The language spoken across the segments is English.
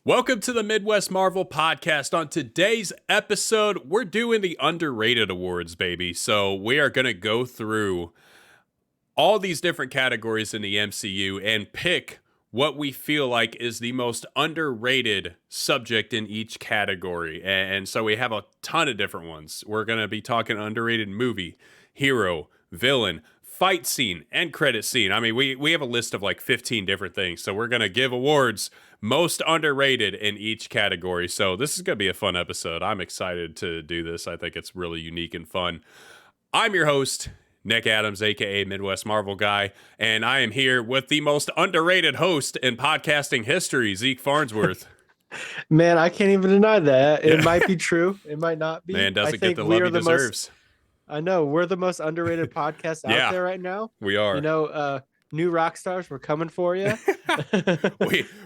Welcome to the Midwest Marvel Podcast. On today's episode, we're doing the Underrated Awards, baby. So we are going to go through all these different categories in the MCU and pick what we feel like is the most underrated subject in each category. And so we have a ton of different ones. We're going to be talking underrated movie, hero, villain, fight scene, and credit scene. I mean, we have a list of like 15 different things. So we're going to give awards most underrated in each category. So this is going to be a fun episode. I'm excited to do this. I think it's really unique and fun. I'm your host, Nick Adams, aka Midwest Marvel Guy, and I am here with the most underrated host in podcasting history, Zeke Farnsworth. Man, I can't even deny that. It might be true. It might not be. Man doesn't get the love he deserves. I know. We're the most underrated podcast out there right now. We are. You know, new rock stars, we're coming for you.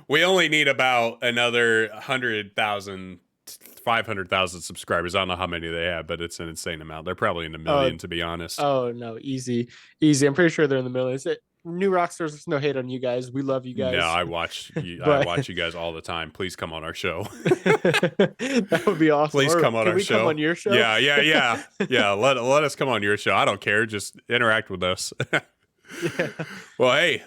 we only need about another 100,000, 500,000 subscribers. I don't know how many they have, but it's an insane amount. They're probably in the million, to be honest. Oh, no. Easy. I'm pretty sure they're in the millions. New rock stars, there's no hate on you guys. We love you guys. No, I watch you guys all the time. Please come on our show. That would be awesome. Please come on our show. Come on your show? Yeah. Yeah, let us come on your show. I don't care. Just interact with us. Yeah. Well, hey,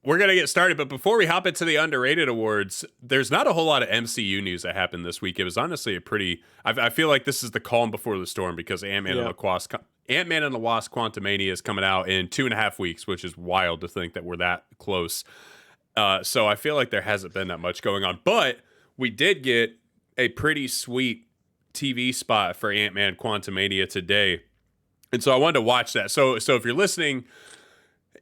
we're going to get started. But before we hop into the underrated awards, there's not a whole lot of MCU news that happened this week. It was honestly a pretty... I feel like this is the calm before the storm because Ant-Man and the Wasp Quantumania is coming out in 2.5 weeks, which is wild to think that we're that close. So I feel like there hasn't been that much going on. But we did get a pretty sweet TV spot for Ant-Man Quantumania today. And so I wanted to watch that. So if you're listening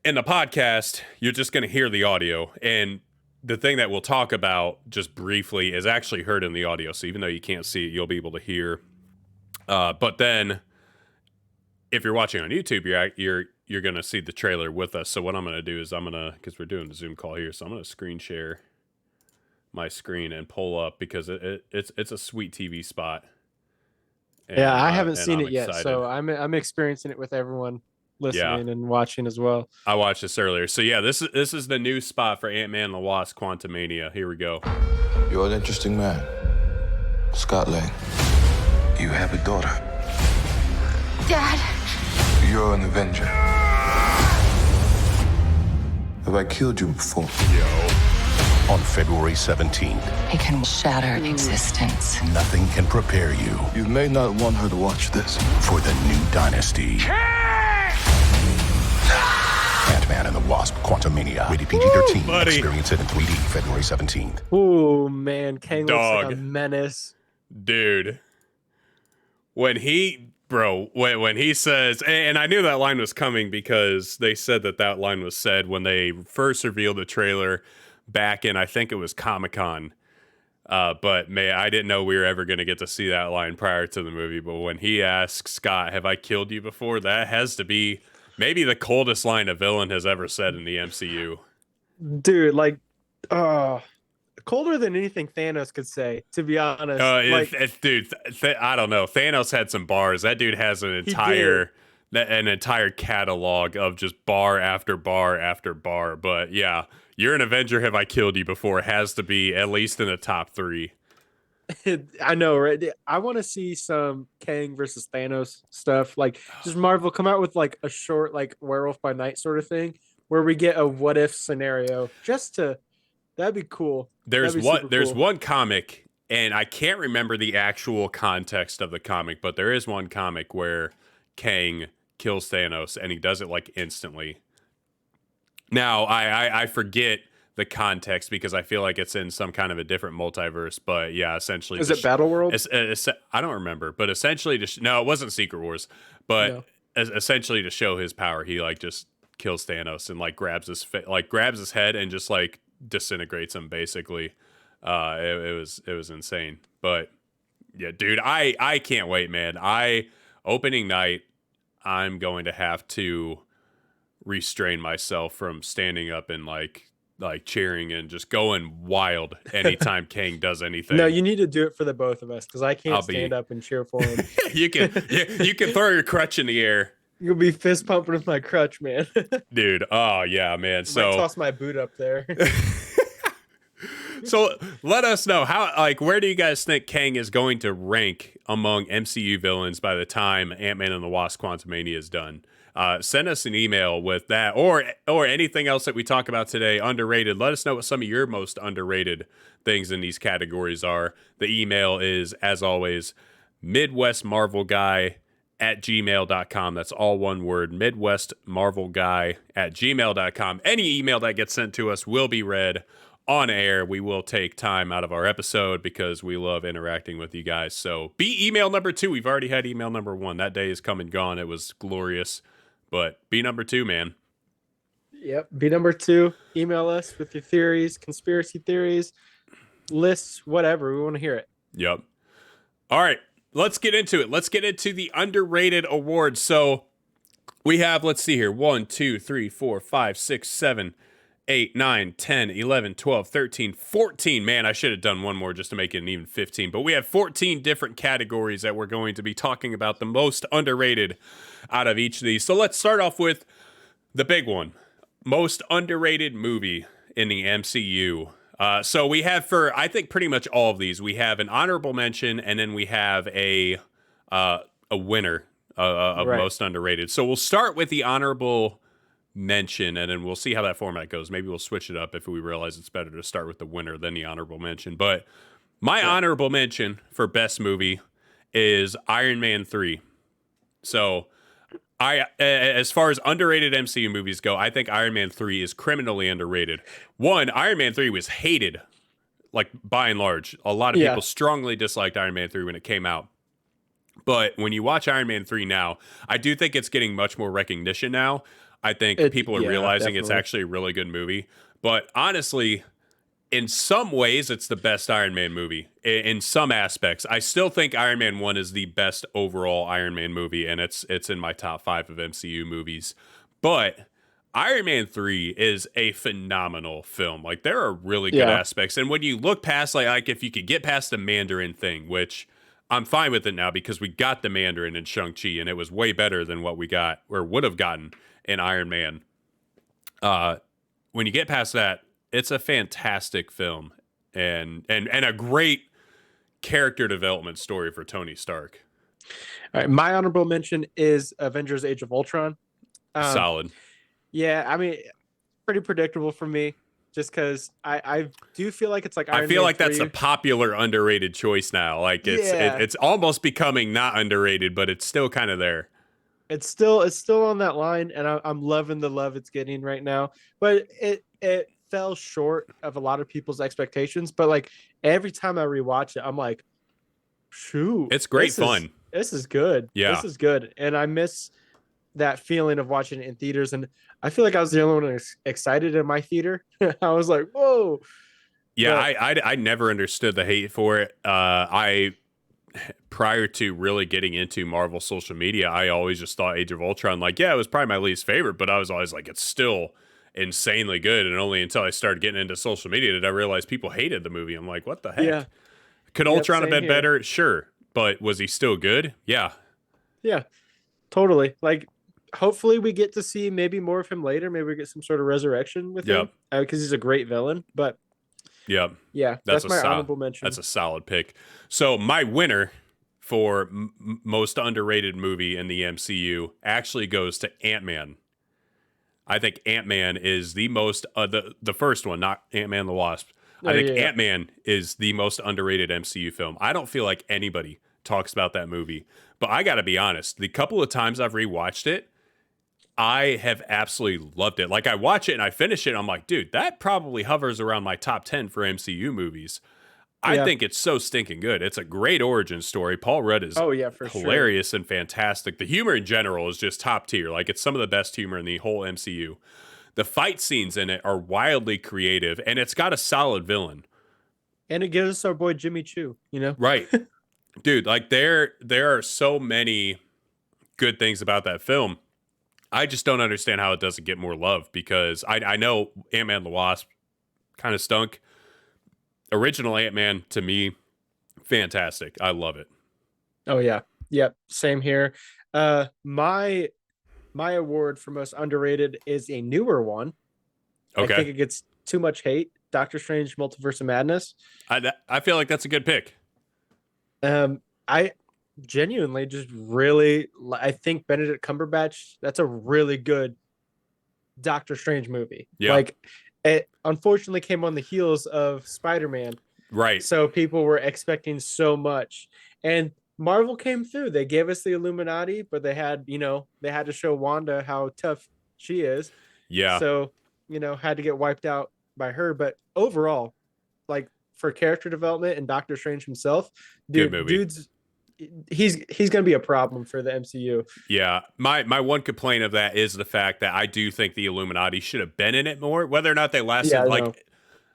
in the podcast, you're just going to hear the audio. And the thing that we'll talk about just briefly is actually heard in the audio. So even though you can't see it, you'll be able to hear. But then if you're watching on YouTube, you're going to see the trailer with us. So what I'm going to do is because we're doing a Zoom call here, so I'm going to screen share my screen and pull up because it's a sweet TV spot. And, yeah, I haven't seen it yet, excited. so I'm experiencing it with everyone listening and watching as well. I watched this earlier. So yeah, this is the new spot for Ant-Man and the Wasp Quantumania. Here we go. You're an interesting man, Scott Lang. You have a daughter. Dad. You're an Avenger. Have I killed you before? On February 17th, It can shatter existence. nothing can prepare you You may not want her to watch this. for the new dynasty. Ant-Man and the Wasp Quantumania. Rated PG-13. buddy. Experience it in 3D February 17th. Oh man, Kang looks Dog. like a menace. Dude. When he says, and I knew that line was coming because they said that line was said when they first revealed the trailer back in, I think it was Comic-Con. But man, I didn't know we were ever going to get to see that line prior to the movie. But when he asks Scott, have I killed you before? That has to be maybe the coldest line a villain has ever said in the MCU. Dude, like, colder than anything Thanos could say, to be honest. Dude, I don't know. Thanos had some bars. That dude has an entire catalog of just bar after bar after bar. But yeah, you're an Avenger. Have I killed you before? Has to be at least in the top 3. I know, right? I want to see some Kang versus Thanos stuff. Like, just Marvel come out with like a short, like Werewolf by Night sort of thing, where we get a what if scenario. That'd be cool. There's one comic, and I can't remember the actual context of the comic, but there is one comic where Kang kills Thanos, and he does it like instantly. Now, I forget the context because I feel like it's in some kind of a different multiverse, but yeah, essentially. Is it Battle World? I don't remember, but essentially, no, it wasn't Secret Wars, but essentially to show his power, he like just kills Thanos and like grabs his head and just like disintegrates him basically. It was insane. But yeah, dude, I can't wait, man. Opening night, I'm going to have to restrain myself from standing up and like cheering and just going wild anytime Kang does anything. No, you need to do it for the both of us because I can't stand up and cheer for him. you can throw your crutch in the air. You'll be fist pumping with my crutch, man. Dude, oh yeah, man. So I toss my boot up there. So let us know where do you guys think Kang is going to rank among MCU villains by the time Ant-Man and the Wasp: Quantumania is done? Send us an email with that, or anything else that we talk about today. Underrated. Let us know what some of your most underrated things in these categories are. The email is, as always, midwestmarvelguy@gmail.com. That's all one word, midwestmarvelguy@gmail.com. Any email that gets sent to us will be read on air. We will take time out of our episode because we love interacting with you guys. So be email number 2. We've already had email number 1. That day is come and gone. It was glorious. But be number 2, man. Yep. Be number 2. Email us with your theories, conspiracy theories, lists, whatever. We want to hear it. Yep. All right. Let's get into it. Let's get into the underrated awards. So we have, let's see here, 1, 2, 3, 4, 5, 6, 7, 8, 9, 10, 11, 12, 13, 14. Man, I should have done one more just to make it an even 15. But we have 14 different categories that we're going to be talking about, the most underrated out of each of these. So let's start off with the big one, most underrated movie in the MCU. So we have, for I think pretty much all of these, we have an honorable mention, and then we have a winner of most underrated. So we'll start with the honorable mention, and then we'll see how that format goes. Maybe we'll switch it up if we realize it's better to start with the winner than the honorable mention. But my honorable mention for best movie is Iron Man 3. So as far as underrated MCU movies go, I think Iron Man 3 is criminally underrated. One, Iron Man 3 was hated, like by and large. A lot of people strongly disliked Iron Man 3 when it came out. But when you watch Iron Man 3 now, I do think it's getting much more recognition now. I think people are realizing it's actually a really good movie. But honestly, in some ways, it's the best Iron Man movie. In some aspects, I still think Iron Man 1 is the best overall Iron Man movie, and it's in my top 5 of MCU movies. But Iron Man 3 is a phenomenal film. Like, there are really good aspects. And when you look past, like if you could get past the Mandarin thing, which I'm fine with it now because we got the Mandarin in Shang-Chi, and it was way better than what we got or would have gotten in Iron Man. When you get past that, it's a fantastic film and a great character development story for Tony Stark. All right, my honorable mention is Avengers: Age of Ultron. Solid. Yeah, I mean, pretty predictable for me, just because I do feel like it's like I feel like that's a popular underrated choice now. Like it's almost becoming not underrated, but it's still kind of there. It's still on that line, and I'm loving the love it's getting right now. But it fell short of a lot of people's expectations. But like every time I rewatch it, I'm like, shoot, it's great fun. This is good. Yeah, this is good, and I miss that feeling of watching it in theaters. And I feel like I was the only one excited in my theater. I was like, whoa. Yeah, but I never understood the hate for it. Prior to really getting into Marvel social media, I always just thought Age of Ultron, like, it was probably my least favorite, but I was always like, it's still insanely good. And only until I started getting into social media did I realize people hated the movie. I'm like, what the heck? Yeah. Could Ultron have been better? Sure. But was he still good? Yeah. Yeah, totally. Like, hopefully we get to see maybe more of him later. Maybe we get some sort of resurrection with him because he's a great villain. But yeah, that's my honorable mention. That's a solid pick. So my winner for most underrated movie in the MCU actually goes to Ant-Man. I think Ant-Man is the most the first one, not Ant-Man the Wasp. I think Ant-Man is the most underrated MCU film. I don't feel like anybody talks about that movie, but I got to be honest. The couple of times I've rewatched it, I have absolutely loved it. Like, I watch it and I finish it, and I'm like, dude, that probably hovers around my top 10 for MCU movies. I think it's so stinking good. It's a great origin story. Paul Rudd is hilarious and fantastic. The humor in general is just top tier. Like, it's some of the best humor in the whole MCU. The fight scenes in it are wildly creative, and it's got a solid villain. And it gives us our boy Jimmy Choo, Right. Dude, like, there are so many good things about that film. I just don't understand how it doesn't get more love, because I know Ant-Man and the Wasp kind of stunk. Original Ant-Man, to me, fantastic. I love it. Oh, yeah. Yep. Same here. My award for most underrated is a newer one. Okay. I think it gets too much hate. Doctor Strange Multiverse of Madness. I feel like that's a good pick. I genuinely just really, I think Benedict Cumberbatch, that's a really good Doctor Strange movie. Yeah. Like, it unfortunately came on the heels of Spider-Man. Right. So people were expecting so much. And Marvel came through. They gave us the Illuminati, but they had to show Wanda how tough she is. Yeah. So, had to get wiped out by her. But overall, like for character development and Doctor Strange himself, Good movie. he's gonna be a problem for the MCU. Yeah. My one complaint of that is the fact that I do think the Illuminati should have been in it more. Whether or not they lasted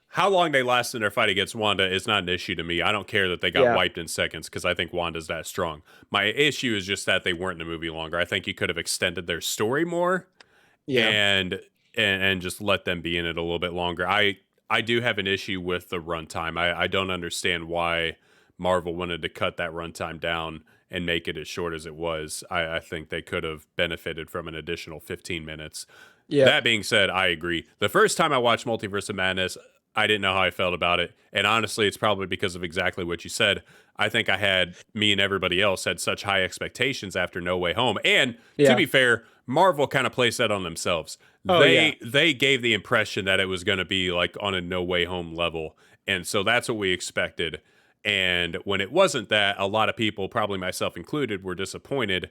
how long they last in their fight against Wanda is not an issue to me. I don't care that they got wiped in seconds because I think Wanda's that strong. My issue is just that they weren't in the movie longer. I think you could have extended their story more and just let them be in it a little bit longer. I do have an issue with the runtime. I don't understand why Marvel wanted to cut that runtime down and make it as short as it was. I think they could have benefited from an additional 15 minutes. Yeah. That being said, I agree. The first time I watched Multiverse of Madness, I didn't know how I felt about it. And honestly, it's probably because of exactly what you said. I think me and everybody else had such high expectations after No Way Home. And to be fair, Marvel kind of placed that on themselves. They gave the impression that it was going to be like on a No Way Home level. And so that's what we expected. And when it wasn't that, a lot of people, probably myself included, were disappointed.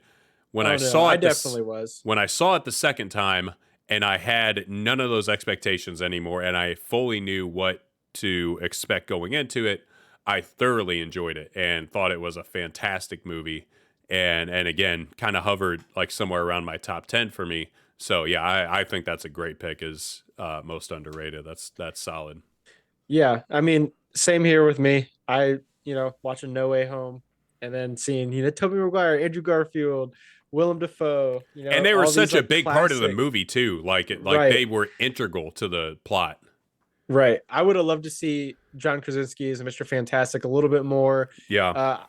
When I saw it, definitely was. When I saw it the second time, and I had none of those expectations anymore, and I fully knew what to expect going into it, I thoroughly enjoyed it and thought it was a fantastic movie. And again, kind of hovered like somewhere around my top 10 for me. So yeah, I think that's a great pick as most underrated. That's solid. Yeah, I mean, same here with me. I watching No Way Home and then seeing Tobey Maguire, Andrew Garfield, Willem Dafoe, and they were such a big part of the movie too. They were integral to the plot. Right. I would have loved to see John Krasinski as Mr. Fantastic a little bit more. Yeah.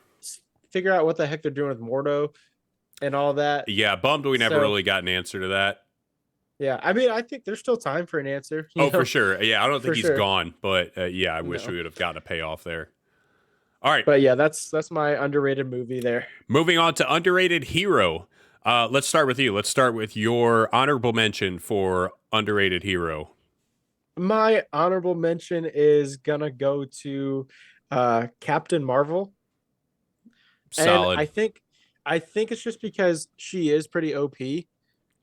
Figure out what the heck they're doing with Mordo and all that. Yeah, bummed we never really got an answer to that. Yeah, I mean, I think there's still time for an answer. For sure. Yeah, I don't think he's gone, but I wish we would have gotten a payoff there. All right. But yeah, that's my underrated movie there. Moving on to underrated hero. Let's start with you. Let's start with your honorable mention for underrated hero. My honorable mention is gonna go to Captain Marvel. Solid. And I think it's just because she is pretty OP.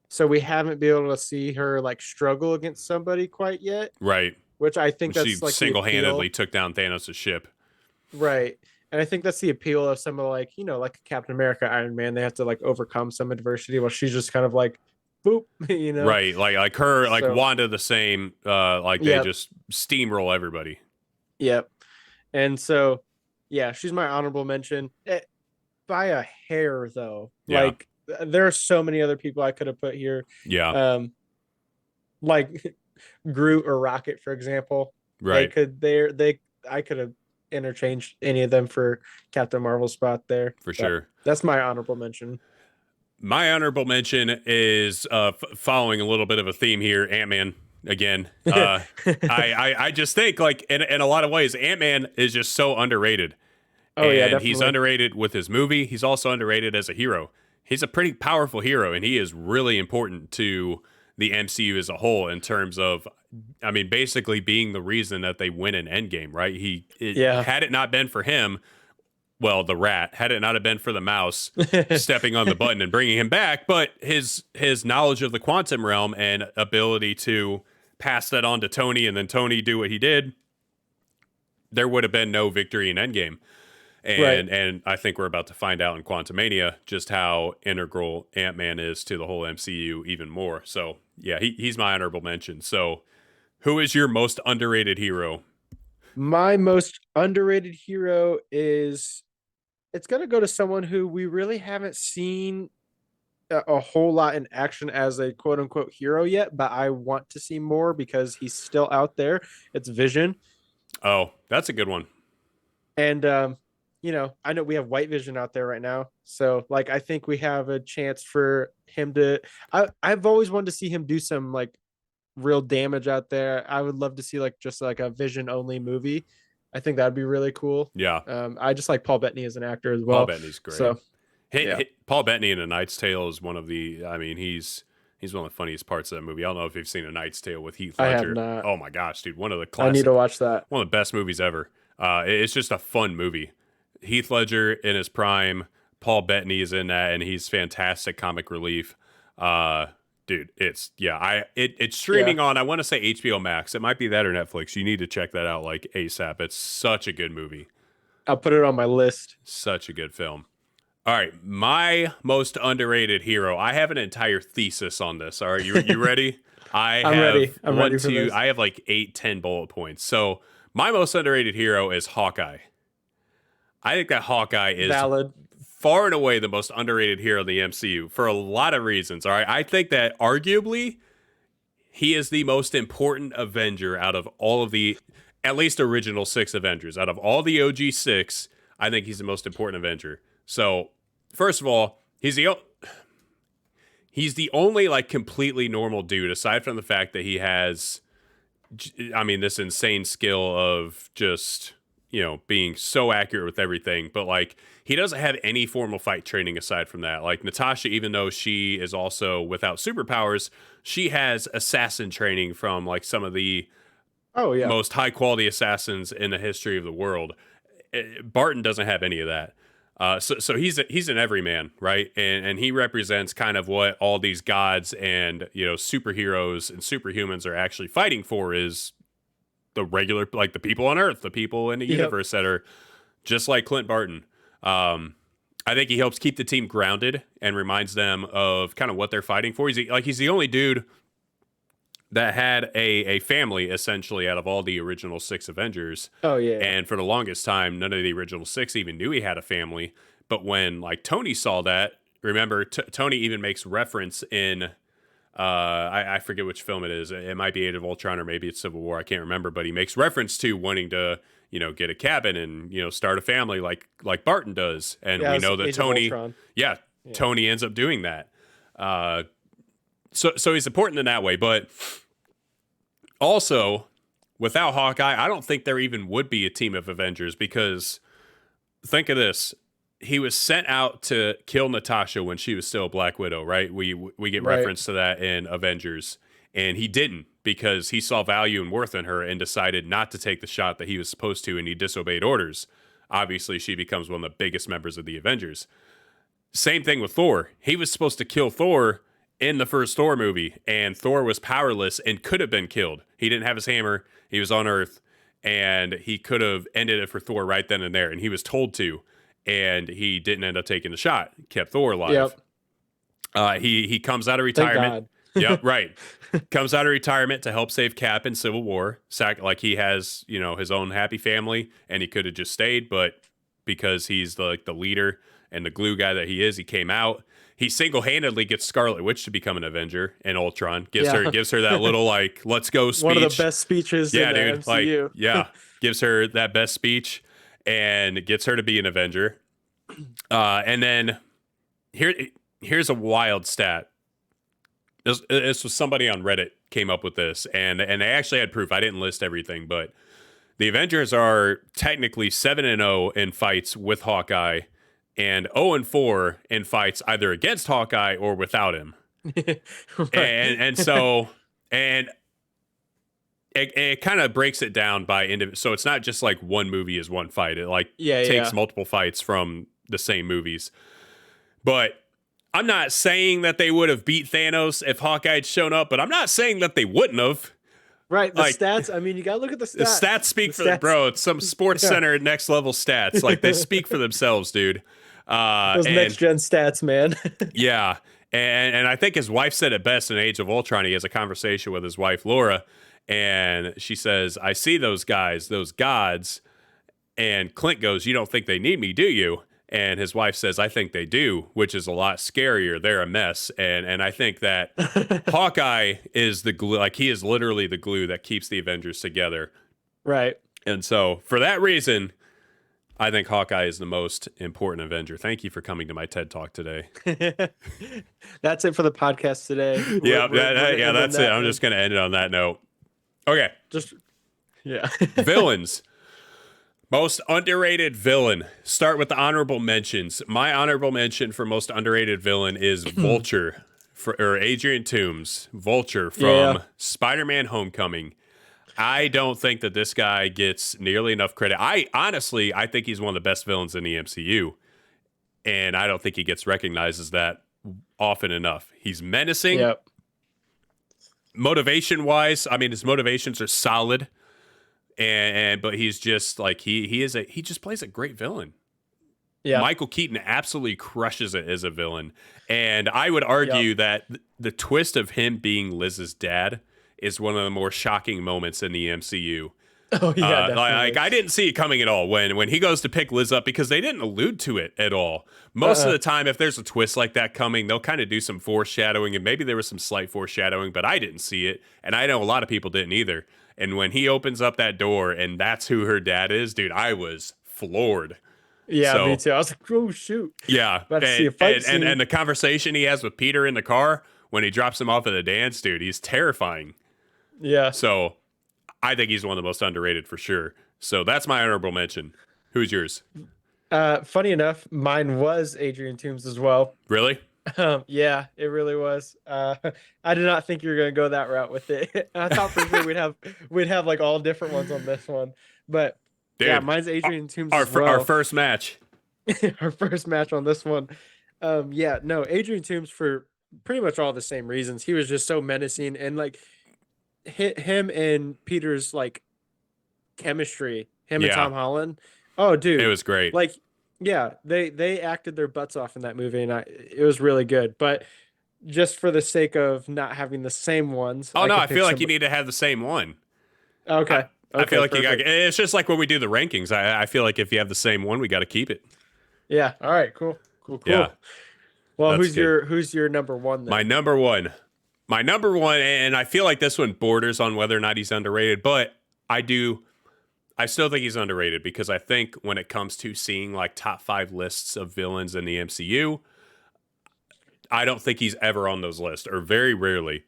So we haven't been able to see her like struggle against somebody quite yet. Right. Which I think that's she like single-handedly took down Thanos' ship. Right. And I think that's the appeal of some of like Captain America, Iron Man. They have to like overcome some adversity while she's just kind of like, boop, Right. Like her, like Wanda the same, they just steamroll everybody. Yep. And so, yeah, she's my honorable mention. By a hair, though. Yeah. Like, there are so many other people I could have put here. Yeah. Like Groot or Rocket, for example. Right. I could have interchanged any of them for Captain Marvel's spot there. For sure. That's my honorable mention. My honorable mention is following a little bit of a theme here, Ant-Man. Again, I just think like in a lot of ways, Ant-Man is just so underrated. Oh, yeah, definitely. He's underrated with his movie. He's also underrated as a hero. He's a pretty powerful hero, and he is really important to the MCU as a whole in terms of, I mean, basically being the reason that they win an Endgame, right? Had it not been for him, well, the rat, had it not have been for the mouse stepping on the button and bringing him back, but his knowledge of the quantum realm and ability to pass that on to Tony and then Tony do what he did, there would have been no victory in Endgame. And I think we're about to find out in Quantumania just how integral Ant-Man is to the whole MCU even more. So, yeah, he's my honorable mention. So, who is your most underrated hero? My most underrated hero it's going to go to someone who we really haven't seen a whole lot in action as a quote-unquote hero yet, but I want to see more because he's still out there. It's Vision. Oh, that's a good one. And, I know we have White Vision out there right now. So, like, I think we have a chance for him to... I've always wanted to see him do some, like, real damage out there. I would love to see like just like a Vision only movie. I think that'd be really cool. Yeah. I just like Paul Bettany as an actor as Paul well. Bettany's great. So yeah. Paul Bettany in A Knight's Tale is one of the. I mean, he's one of the funniest parts of that movie. I don't know if you've seen A Knight's Tale with Heath I have Ledger. not. Oh my gosh, dude! One of the I classic. need to watch that. One of the best movies ever. It's just a fun movie. Heath Ledger in his prime. Paul Bettany is in that, and he's fantastic comic relief. Dude, it's streaming on. I want to say HBO Max. It might be that or Netflix. You need to check that out like ASAP. It's such a good movie. I'll put it on my list. Such a good film. All right, my most underrated hero. I have an entire thesis on this. All right, you ready? I'm ready for this. I have like 8-10 bullet points. So my most underrated hero is Hawkeye. I think that Hawkeye is Valid. far and away the most underrated hero in the MCU for a lot of reasons. All right, I think that arguably he is the most important Avenger out of all of the, at least original 6 Avengers. Out of all the OG 6, I think he's the most important Avenger. So, first of all, he's the only like completely normal dude, aside from the fact that he has, I mean, this insane skill of just, being so accurate with everything. But like, he doesn't have any formal fight training aside from that. Like Natasha, even though she is also without superpowers, she has assassin training from like some of the most high quality assassins in the history of the world. Barton doesn't have any of that. So he's an everyman, right? And he represents kind of what all these gods and superheroes and superhumans are actually fighting for, is the regular, like the people on Earth, the people in the universe that are just like Clint Barton. I think he helps keep the team grounded and reminds them of kind of what they're fighting for. He's the only dude that had a family, essentially, out of all the original 6 Avengers. Oh, yeah. And for the longest time, none of the original 6 even knew he had a family. But when, like, Tony saw that, remember, Tony even makes reference in, I forget which film it is. It might be Age of Ultron or maybe it's Civil War. I can't remember. But he makes reference to wanting to, get a cabin and, start a family like Barton does. And we know that Tony ends up doing that. So he's important in that way. But also, without Hawkeye, I don't think there even would be a team of Avengers, because think of this. He was sent out to kill Natasha when she was still Black Widow, right? We get reference to that in Avengers. And he didn't, because he saw value and worth in her and decided not to take the shot that he was supposed to, and he disobeyed orders. Obviously, she becomes one of the biggest members of the Avengers. Same thing with Thor. He was supposed to kill Thor in the first Thor movie, and Thor was powerless and could have been killed. He didn't have his hammer. He was on Earth, and he could have ended it for Thor right then and there, and he was told to, and he didn't end up taking the shot. Kept Thor alive. Yep. He comes out of retirement. Yep, right. Comes out of retirement to help save Cap in Civil War. Like he has, his own happy family, and he could have just stayed, but because he's the leader and the glue guy that he is, he came out. He single-handedly gets Scarlet Witch to become an Avenger in Ultron. Gives her that little like "let's go" speech. One of the best speeches. Yeah, in dude. the MCU. Gives her that best speech and gets her to be an Avenger. And then here's a wild stat. This was somebody on Reddit came up with this, and they actually had proof. I didn't list everything, but the Avengers are technically 7-0 in fights with Hawkeye, and 0-4 in fights either against Hawkeye or without him. Right. And so it kind of breaks it down by individual. So it's not just like one movie is one fight. It takes multiple fights from the same movies. But I'm not saying that they would have beat Thanos if Hawkeye had shown up, but I'm not saying that they wouldn't have. Right. The stats. I mean, you got to look at the stats. The stats speak for bro. It's some Sports Center next level stats. Like they speak for themselves, dude. Those next gen stats, man. Yeah. And I think his wife said it best in Age of Ultron. He has a conversation with his wife, Laura, and she says, I see those guys, those gods. And Clint goes, you don't think they need me, do you? And his wife says, I think they do, which is a lot scarier. They're a mess. And I think that Hawkeye is the glue. Like, he is literally the glue that keeps the Avengers together. Right. And so, for that reason, I think Hawkeye is the most important Avenger. Thank you for coming to my TED Talk today. That's it for the podcast today. Yeah, We're gonna end on that's it. that I'm note. just going to end it on that note. Okay, Just yeah. villains. Most underrated villain. Start with the honorable mentions. My honorable mention for most underrated villain is Vulture, or Adrian Toomes. Vulture from Yeah. Spider-Man: Homecoming. I don't think that this guy gets nearly enough credit. I think he's one of the best villains in the MCU, and I don't think he gets recognized as that often enough. He's menacing. Yep. Motivation-wise, I mean, his motivations are solid. But he's just like he just plays a great villain. Yeah. Michael Keaton absolutely crushes it as a villain, and I would argue that the twist of him being Liz's dad is one of the more shocking moments in the MCU. Oh yeah, definitely. Like I didn't see it coming at all when he goes to pick Liz up, because they didn't allude to it at all. Most of the time, if there's a twist like that coming, they'll kind of do some foreshadowing, and maybe there was some slight foreshadowing, but I didn't see it, and I know a lot of people didn't either. And when he opens up that door and that's who her dad is, dude, I was floored. Yeah, So, me too. I was like, oh shoot. Yeah. About to see a fight scene. And the conversation he has with Peter in the car when he drops him off at the dance, dude, he's terrifying. Yeah. So I think he's one of the most underrated for sure. So that's my honorable mention. Who's yours? Funny enough, mine was Adrian Toomes as well. Really? Yeah, it really was. I did not think you were gonna go that route with it. I thought for sure we'd have like all different ones on this one, but Dude, yeah, mine's Adrian Toomes Our, as well. our first match. Our first match on this one. Yeah, no, Adrian Toomes for pretty much all the same reasons. He was just so menacing, and like him and Peter's like chemistry, him and Yeah. Tom Holland. Oh, dude, It was great. like yeah, they acted their butts off in that movie, and it was really good. But just for the sake of not having the same ones, Oh, no, could I pick feel like you some- need to have the same one. Okay, I feel like perfect. it's just like when we do the rankings. I feel like if you have the same one, we got to keep it. Yeah. All right. Cool. Yeah. Well, That's who's your number one then? My number one, and I feel like this one borders on whether or not he's underrated, but I still think he's underrated, because I think when it comes to seeing like top 5 lists of villains in the MCU, I don't think he's ever on those lists, or very rarely.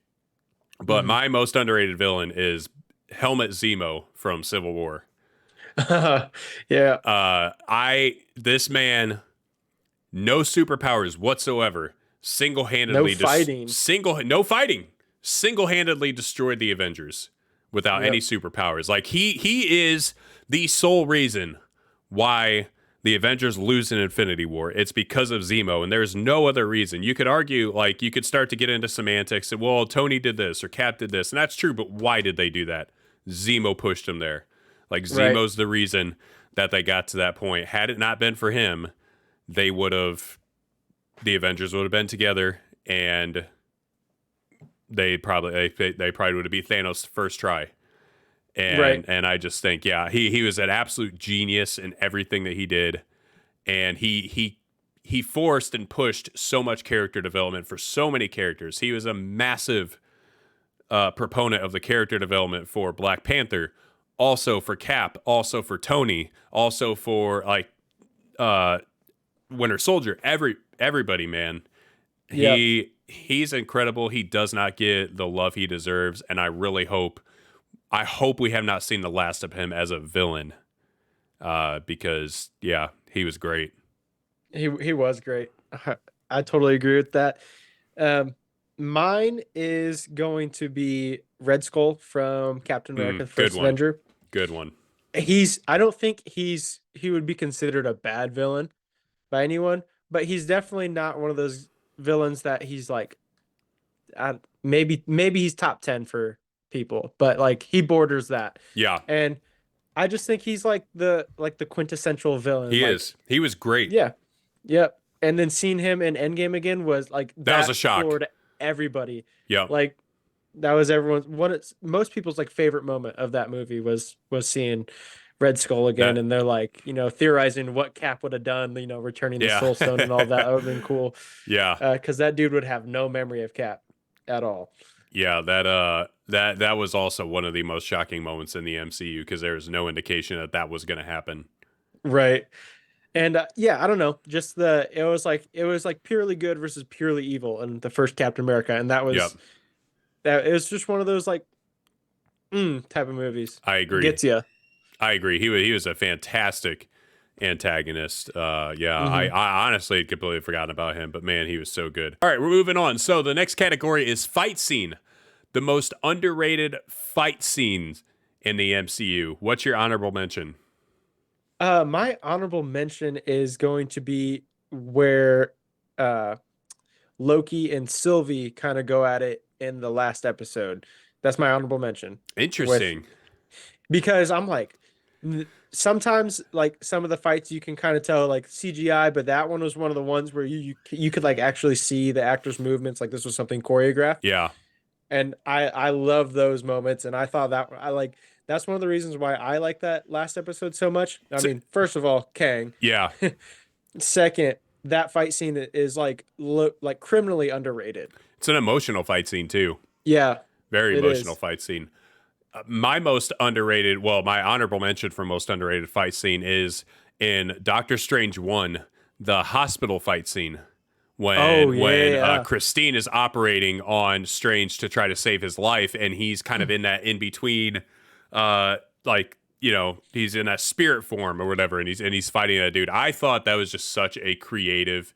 But my most underrated villain is Helmut Zemo from Civil War. Yeah. This man, no superpowers whatsoever, single-handedly No fighting. single-handedly destroyed the Avengers without any superpowers. Like he is the sole reason why the Avengers lose in Infinity War. It's because of Zemo, and there's no other reason. You could argue, like, you could start to get into semantics, and, well, Tony did this or Cap did this, and that's true, but why did they do that? Zemo pushed them there. Like, Zemo's the reason that they got to that point. Had it not been for him, the Avengers would have been together, and they probably would have beat Thanos first try. And I just think, yeah, he was an absolute genius in everything that he did, and he forced and pushed so much character development for so many characters. He was a massive proponent of the character development for Black Panther, also for Cap, also for Tony, also for like Winter Soldier. Everybody, man. Yep. He's incredible. He does not get the love he deserves, and I really hope we have not seen the last of him as a villain, because yeah, he was great. He was great. I totally agree with that. Mine is going to be Red Skull from Captain America: The First Avenger. Good one. I don't think he would be considered a bad villain by anyone, but he's definitely not one of those villains that he's like, maybe he's top 10 for people, but like he borders that. Yeah. And I just think he's like the quintessential villain. He is. He was great. Yeah. Yep. And then seeing him in Endgame again was like that was a shock. floored everybody. Yeah. Like that was most people's like favorite moment of that movie was seeing Red Skull again, and they're like, theorizing what Cap would have done, returning the Soul Stone and all that. That would have been cool. Yeah. Because that dude would have no memory of Cap at all. Yeah, that was also one of the most shocking moments in the MCU, because there was no indication that was going to happen. Right. And yeah, I don't know. Just it was like purely good versus purely evil in the first Captain America, and Yep, that it was just one of those like type of movies. I agree. Gets you. I agree. He was a fantastic antagonist. Yeah, Hmm. I honestly had completely forgotten about him, but man, he was so good. All right, we're moving on. So the next category is fight scene, the most underrated fight scenes in the MCU. What's your honorable mention? My honorable mention is going to be where uh Loki and Sylvie kind of go at it in the last episode. That's my honorable mention. With Interesting. because I'm like sometimes like some of the fights you can kind of tell like CGI, but that one was one of the ones where you could like actually see the actors' movements, like this was something choreographed. Yeah. And I love those moments, and I thought that I like that's one of the reasons why I like that last episode so much. I So- mean, first of all, Kang. Yeah. Second, that fight scene is like criminally underrated. It's an emotional fight scene too. Yeah, Very it emotional is. fight scene. My most underrated, well, my honorable mention for most underrated fight scene is in Doctor Strange 1, the hospital fight scene. When Oh, when yeah. Christine is operating on Strange to try to save his life, and he's kind of in that in between, like he's in that spirit form or whatever, and he's fighting that dude. I thought that was just such a creative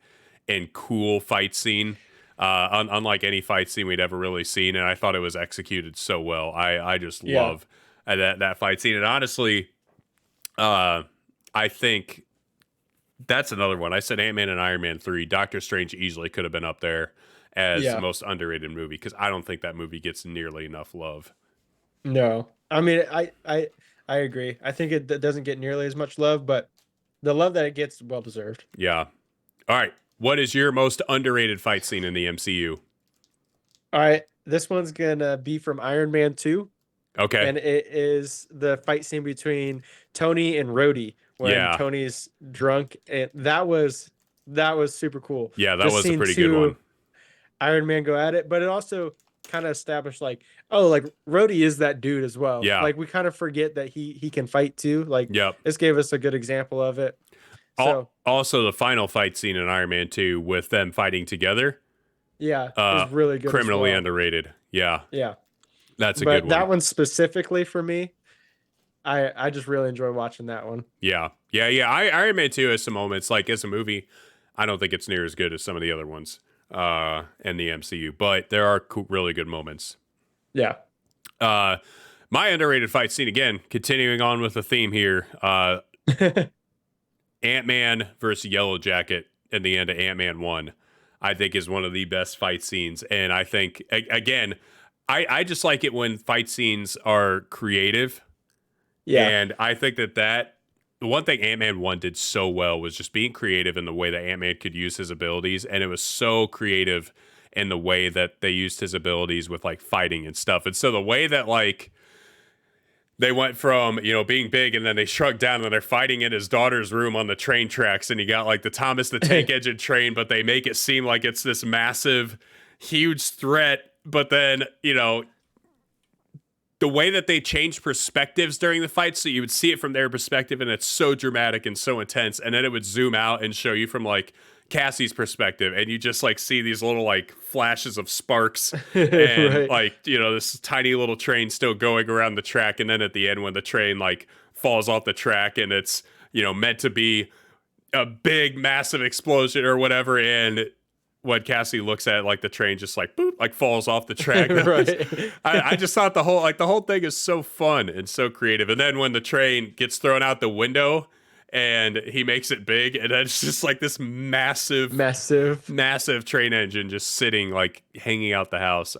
and cool fight scene, unlike any fight scene we'd ever really seen, and I thought it was executed so well. I just Yeah. love that fight scene, and honestly, I think that's another one. I said Ant-Man and Iron Man 3. Doctor Strange easily could have been up there as Yeah. the most underrated movie because I don't think that movie gets nearly enough love. No, I mean, I agree. I think it doesn't get nearly as much love, but the love that it gets is well deserved. Yeah. All right. What is your most underrated fight scene in the MCU? All right, this one's gonna be from Iron Man 2, Okay. and it is the fight scene between Tony and Rhodey when Yeah. Tony's drunk, and that was super cool. Yeah, that Just was a seeing pretty good two one. Iron Man go at it, but it also kind of established like, oh, like Rhodey is that dude as well. Yeah. Like we kind of forget that he can fight too. Like Yep. this gave us a good example of it. So Also, the final fight scene in Iron Man 2 with them fighting together, yeah, it's really good. as criminally well. underrated. Yeah, Yeah, that's a but good that one. one specifically for me, I just really enjoy watching that one. Yeah. Iron Man 2 has some moments, like as a movie, I don't think it's near as good as some of the other ones in the MCU, but there are really good moments. Yeah. My underrated fight scene, again, continuing on with the theme here, Ant-Man versus Yellow Jacket in the end of Ant-Man 1, I think is one of the best fight scenes. And I think, again, I just like it when fight scenes are creative. Yeah. And I think that the one thing Ant-Man 1 did so well was just being creative in the way that Ant-Man could use his abilities. And it was so creative in the way that they used his abilities with like fighting and stuff. And so the way that like they went from, being big and then they shrunk down and they're fighting in his daughter's room on the train tracks and you got like the Thomas the Tank Engine train, but they make it seem like it's this massive, huge threat. But then, the way that they changed perspectives during the fight, so you would see it from their perspective and it's so dramatic and so intense. And then it would zoom out and show you from like Cassie's perspective and you just like see these little like flashes of sparks and Right. like this tiny little train still going around the track, and then at the end when the train like falls off the track and it's meant to be a big massive explosion or whatever, and when Cassie looks at it, like the train just like boop, like falls off the track. Right. I just thought the whole thing is so fun and so creative. And then when the train gets thrown out the window and he makes it big, and then it's just like this massive train engine just sitting like hanging out the house.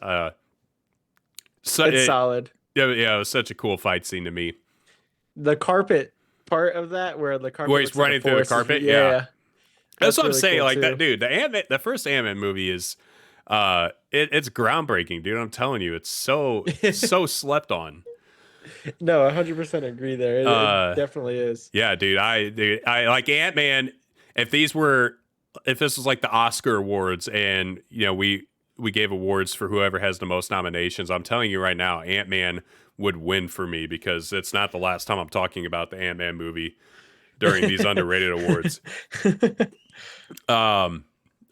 It's solid. Yeah, it was such a cool fight scene to me. The carpet part of that, where the carpet Where he's looks like running a through the forest is- carpet? Yeah. Yeah. That's what I'm really saying. cool, Like too. that dude, the first Ant-Man movie is it's groundbreaking, dude. I'm telling you, it's so slept on. No, 100% agree there. It definitely is. Yeah, dude. I like Ant-Man. If this was like the Oscar awards, and we gave awards for whoever has the most nominations, I'm telling you right now, Ant-Man would win for me, because it's not the last time I'm talking about the Ant-Man movie. during these underrated awards. All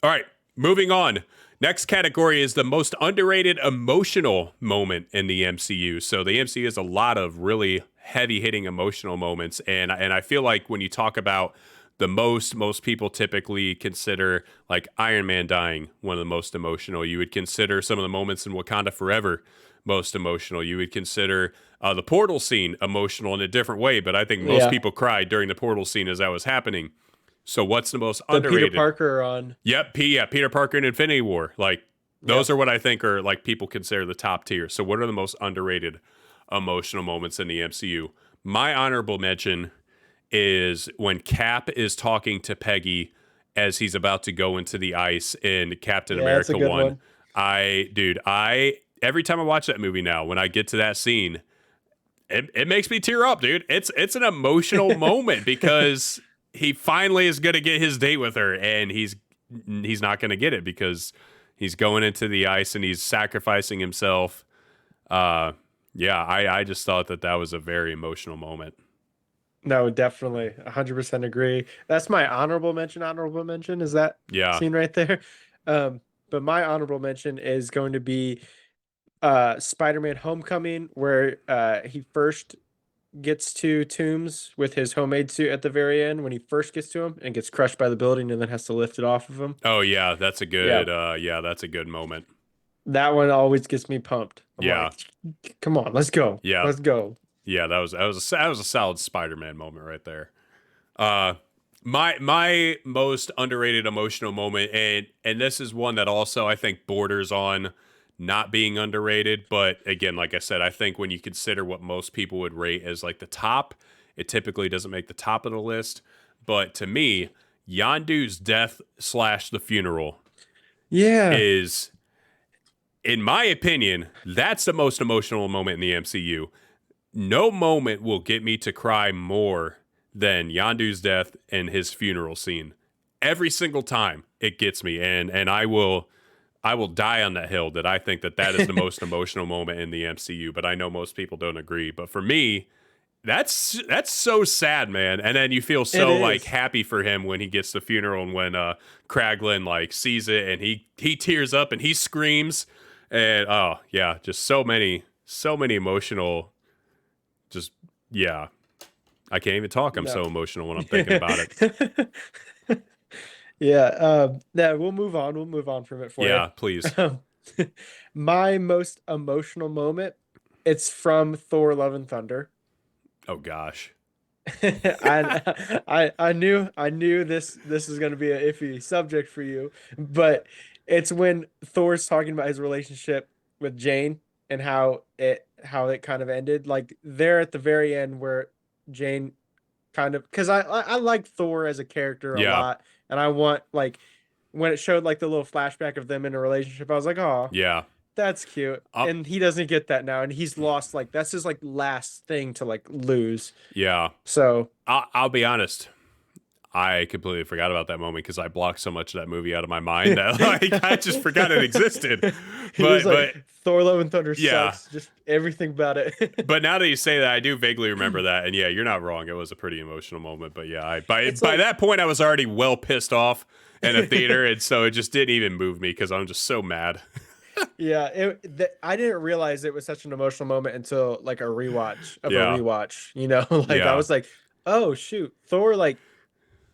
right, moving on. Next category is the most underrated emotional moment in the MCU. So the MCU has a lot of really heavy-hitting emotional moments, and I feel like when you talk about the most people typically consider like Iron Man dying one of the most emotional. You would consider some of the moments in Wakanda Forever most emotional. You would consider the portal scene emotional in a different way, but I think most people cried during the portal scene as that was happening. So what's the most underrated? Peter Parker on. Yep, Peter Parker in Infinity War. Like those are what I think are like people consider the top tier. So what are the most underrated emotional moments in the MCU? My honorable mention is when Cap is talking to Peggy as he's about to go into the ice in Captain America 1. Every time I watch that movie now, when I get to that scene, it makes me tear up, dude. It's an emotional moment because he finally is going to get his date with her, and he's not going to get it because he's going into the ice and he's sacrificing himself. I just thought that was a very emotional moment. No, definitely 100% agree. That's my honorable mention. Honorable mention is that scene right there. But my honorable mention is going to be Spider-Man Homecoming, where he first gets to Toombs with his homemade suit at the very end when he first gets to him and gets crushed by the building and then has to lift it off of him. Oh yeah, that's a good that's a good moment. That one always gets me pumped. I'm like, come on, let's go. Yeah. Let's go. Yeah, that was a solid Spider-Man moment right there. My most underrated emotional moment, and this is one that also I think borders on not being underrated, but again, like I said, I think when you consider what most people would rate as like the top, it typically doesn't make the top of the list. But to me, Yondu's death / the funeral is, in my opinion, that's the most emotional moment in the MCU. No moment will get me to cry more than Yondu's death and his funeral scene. Every single time it gets me, and I will die on that hill that I think that is the most emotional moment in the MCU, but I know most people don't agree. But for me, that's so sad, man. And then you feel so like happy for him when he gets the funeral and when Kraglin like sees it and he tears up and he screams and just so many emotional. I can't even talk. I'm so emotional when I'm thinking about it. We'll move on. We'll move on from it for you. Yeah, please. My most emotional moment, it's from Thor: Love and Thunder. Oh gosh. I knew this is going to be an iffy subject for you, but it's when Thor's talking about his relationship with Jane and how it kind of ended, like there at the very end where Jane kind of, because I like Thor as a character a lot, and I want, like, when it showed like the little flashback of them in a relationship, I was like, oh yeah, that's cute. And he doesn't get that now, and he's lost, like, that's his like last thing to like lose. So I'll be honest, I completely forgot about that moment because I blocked so much of that movie out of my mind that like I just forgot it existed. But Thor: Love and Thunder sucks. Just everything about it. But now that you say that, I do vaguely remember that, and you're not wrong. It was a pretty emotional moment. But by that point, I was already well pissed off in a theater, and so it just didn't even move me because I'm just so mad. I didn't realize it was such an emotional moment until like a rewatch of a rewatch. You know, like I was like, oh shoot, Thor, like.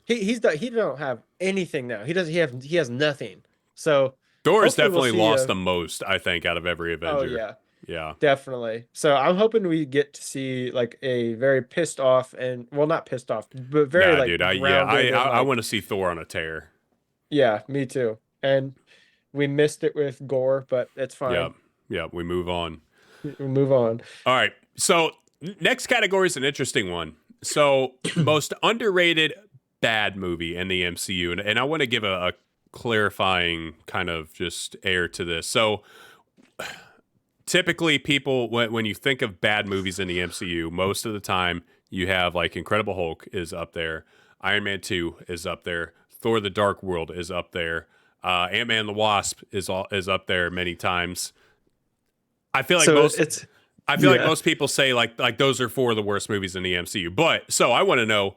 He don't have anything now. He has nothing. So Thor has definitely lost the most, I think, out of every Avenger. Oh yeah, definitely. So I'm hoping we get to see like a very pissed off and not pissed off, but very dude, I want to see Thor on a tear. Yeah, me too. And we missed it with Gore, but it's fine. Yeah, we move on. We move on. All right. So next category is an interesting one. So most underrated bad movie in the MCU, and I want to give a clarifying kind of just air to this. So typically people, when you think of bad movies in the MCU, most of the time you have like Incredible Hulk is up there, Iron Man 2 is up there, Thor: The Dark World is up there, Ant-Man and the Wasp is up there many times. I feel like most people say like those are four of the worst movies in the MCU. But so I want to know,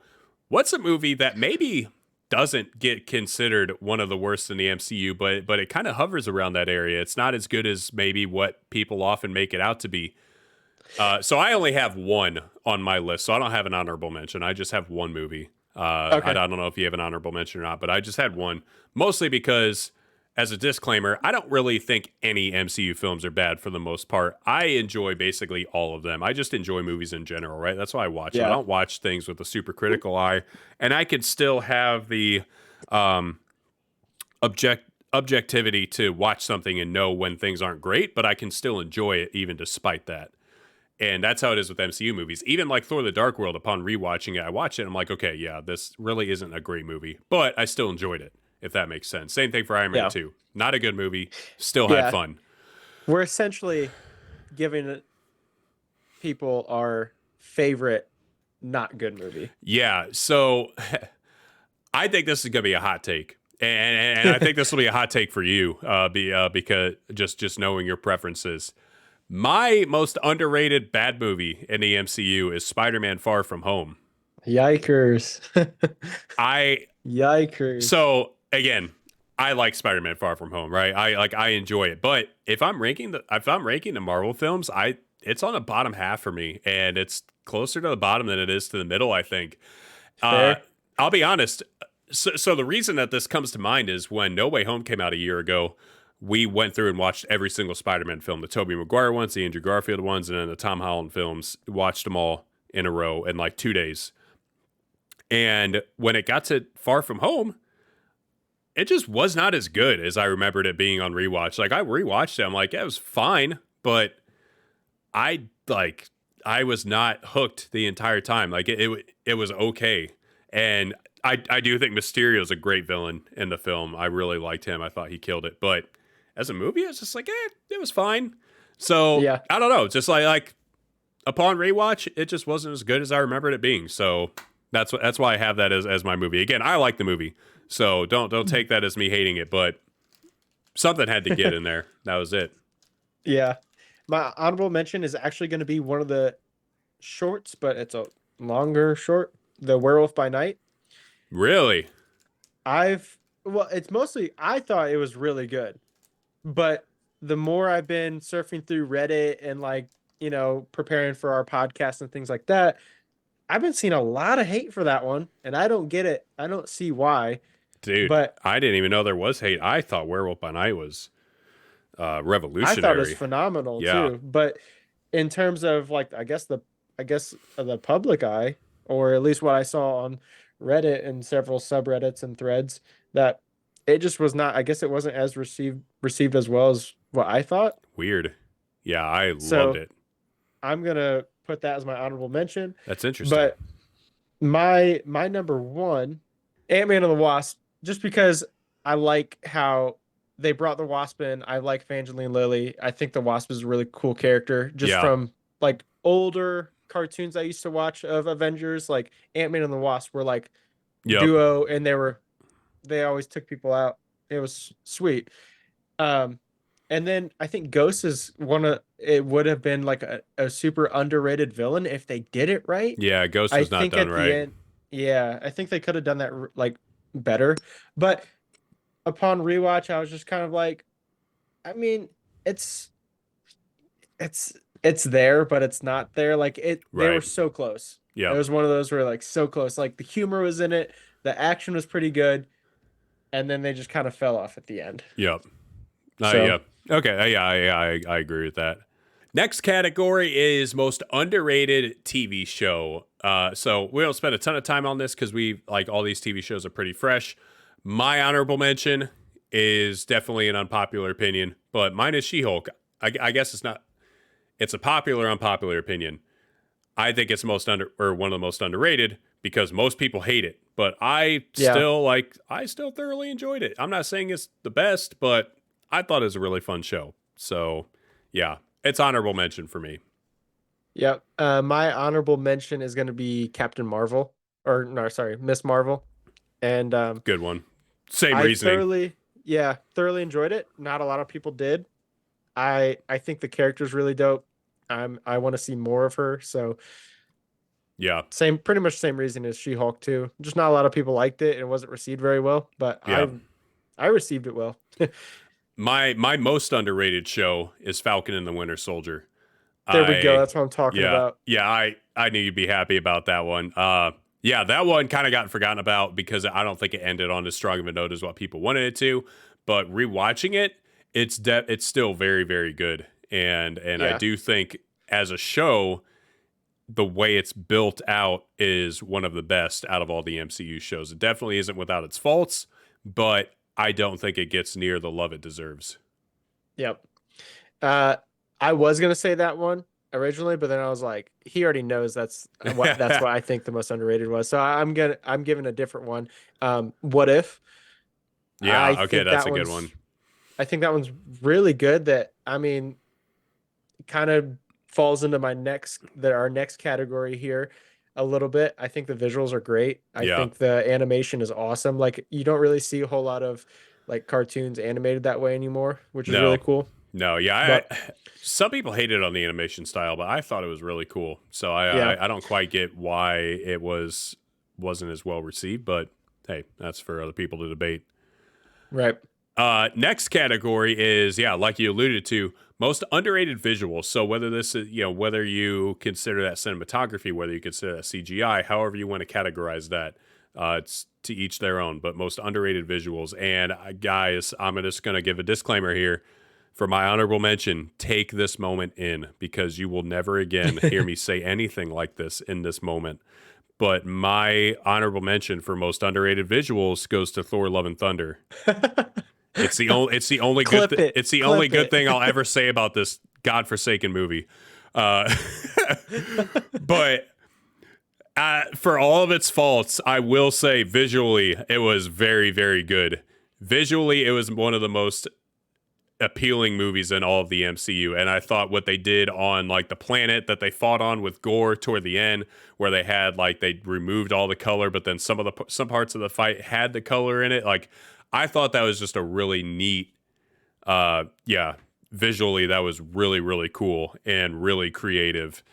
What's a movie that maybe doesn't get considered one of the worst in the MCU, but it kind of hovers around that area? It's not as good as maybe what people often make it out to be. So I only have one on my list, so I don't have an honorable mention. I just have one movie. Okay. I don't know if you have an honorable mention or not, but I just had one, mostly because, as a disclaimer, I don't really think any MCU films are bad for the most part. I enjoy basically all of them. I just enjoy movies in general, right? That's why I watch them. I Yeah. don't watch things with a super critical eye, and I can still have the objectivity to watch something and know when things aren't great, but I can still enjoy it even despite that. And that's how it is with MCU movies. Even like Thor: The Dark World, upon rewatching it, I watch it and I'm like, okay, yeah, this really isn't a great movie, but I still enjoyed it, if that makes sense. Same thing for Iron Man Yeah. 2. Not a good movie, still Yeah. had fun. We're essentially giving people our favorite not good movie. Yeah, so I think this is going to be a hot take. And I think this will be a hot take for you because just knowing your preferences. My most underrated bad movie in the MCU is Spider-Man Far From Home. Yikers. I Yikers. So again, I like Spider-Man Far From Home, right? I enjoy it. But if I'm ranking the Marvel films, it's on the bottom half for me, and it's closer to the bottom than it is to the middle, I think. Fair. I'll be honest. So the reason that this comes to mind is when No Way Home came out a year ago, we went through and watched every single Spider-Man film, the Tobey Maguire ones, the Andrew Garfield ones, and then the Tom Holland films. Watched them all in a row in like 2 days. And when it got to Far From Home, it just was not as good as I remembered it being on rewatch. Like I rewatched it, I'm like, yeah, it was fine, but I was not hooked the entire time. Like it was okay. And I do think Mysterio is a great villain in the film. I really liked him. I thought he killed it. But as a movie, it's just like, it was fine. So Yeah. I don't know. Just like upon rewatch, it just wasn't as good as I remembered it being. So that's why I have that as my movie. Again, I like the movie. So don't take that as me hating it, but something had to get in there. That was it. Yeah. My honorable mention is actually going to be one of the shorts, but it's a longer short, The Werewolf by Night. Really? It's mostly, I thought it was really good, but the more I've been surfing through Reddit and preparing for our podcast and things like that, I've been seeing a lot of hate for that one, and I don't get it. I don't see why. Dude, But I didn't even know there was hate. I thought Werewolf by Night was revolutionary. I thought it was phenomenal Yeah. too. But in terms of I guess the public eye, or at least what I saw on Reddit and several subreddits and threads, that it just was not. I guess it wasn't as received as well as what I thought. Weird. Yeah, I So- loved it. I'm gonna put that as my honorable mention. That's interesting. But my number one, Ant-Man and the Wasp, just because I like how they brought the Wasp in. I like Evangeline Lilly. I think the Wasp is a really cool character, just Yeah. from older cartoons I used to watch of Avengers. Like Ant-Man and the Wasp were Yep. duo, and they always took people out. It was sweet. And then I think Ghost is it would have been a super underrated villain if they did it right. Yeah, Ghost was not done right. Yeah, I think they could have done that better. But upon rewatch, I was just kind of like, I mean, it's there, but it's not there. They were Right. so close. Yeah. It was one of those where so close. Like the humor was in it, the action was pretty good, and then they just kind of fell off at the end. Yep. So- Yeah. Okay. Yeah. I agree with that. Next category is most underrated TV show. So we don't spend a ton of time on this because all these TV shows are pretty fresh. My honorable mention is definitely an unpopular opinion, but mine is She-Hulk. I guess it's not. It's a popular, unpopular opinion. I think it's one of the most underrated because most people hate it, but I still thoroughly enjoyed it. I'm not saying it's the best, but I thought it was a really fun show. So yeah, it's honorable mention for me. Yep. My honorable mention is going to be Captain Marvel, or no, sorry, Miss Marvel, and Good one. Same I reasoning. thoroughly enjoyed it. Not a lot of people did. I think the character's really dope. I want to see more of her. So Yeah. Pretty much same reason as She-Hulk too. Just not a lot of people liked it and it wasn't received very well, but Yeah. I received it well. My most underrated show is Falcon and the Winter Soldier. There we go. That's what I'm talking about. Yeah, I knew you'd be happy about that one. Yeah, that one kind of got forgotten about because I don't think it ended on as strong of a note as what people wanted it to. But rewatching it, it's still very, very good. And Yeah. I do think as a show, the way it's built out is one of the best out of all the MCU shows. It definitely isn't without its faults, but I don't think it gets near the love it deserves. Yep. I was gonna say that one originally, but then I was like, he already knows that's what I think the most underrated was. So I'm giving a different one. What If? Yeah, I okay, think that's that a good one's- one. I think that one's really good. That I mean, kind of falls into our next category here a little bit. I think the visuals are great. I Yeah. think the animation is awesome. Like you don't really see a whole lot of like cartoons animated that way anymore, which is No. really cool. No, yeah, But- some people hated on the animation style, but I thought it was really cool. So Yeah. I don't quite get why it wasn't as well received, but hey, that's for other people to debate. Right. Next category is, yeah, like you alluded to, most underrated visuals. So whether this is, whether you consider that cinematography, whether you consider that CGI, however you want to categorize that, it's to each their own. But most underrated visuals. And guys, I'm just going to give a disclaimer here. For my honorable mention, take this moment in because you will never again hear me say anything like this in this moment. But my honorable mention for most underrated visuals goes to Thor: Love and Thunder. It's the only Clip good it. it's the Clip only good it. thing I'll ever say about this godforsaken movie. But for all of its faults, I will say visually it was very, very good. Visually, it was one of the most appealing movies in all of the MCU, and I thought what they did on like the planet that they fought on with Gore toward the end, where they had like they removed all the color, but then some parts of the fight had the color in it. Like I thought that was just a really neat, visually that was really, really cool and really creative.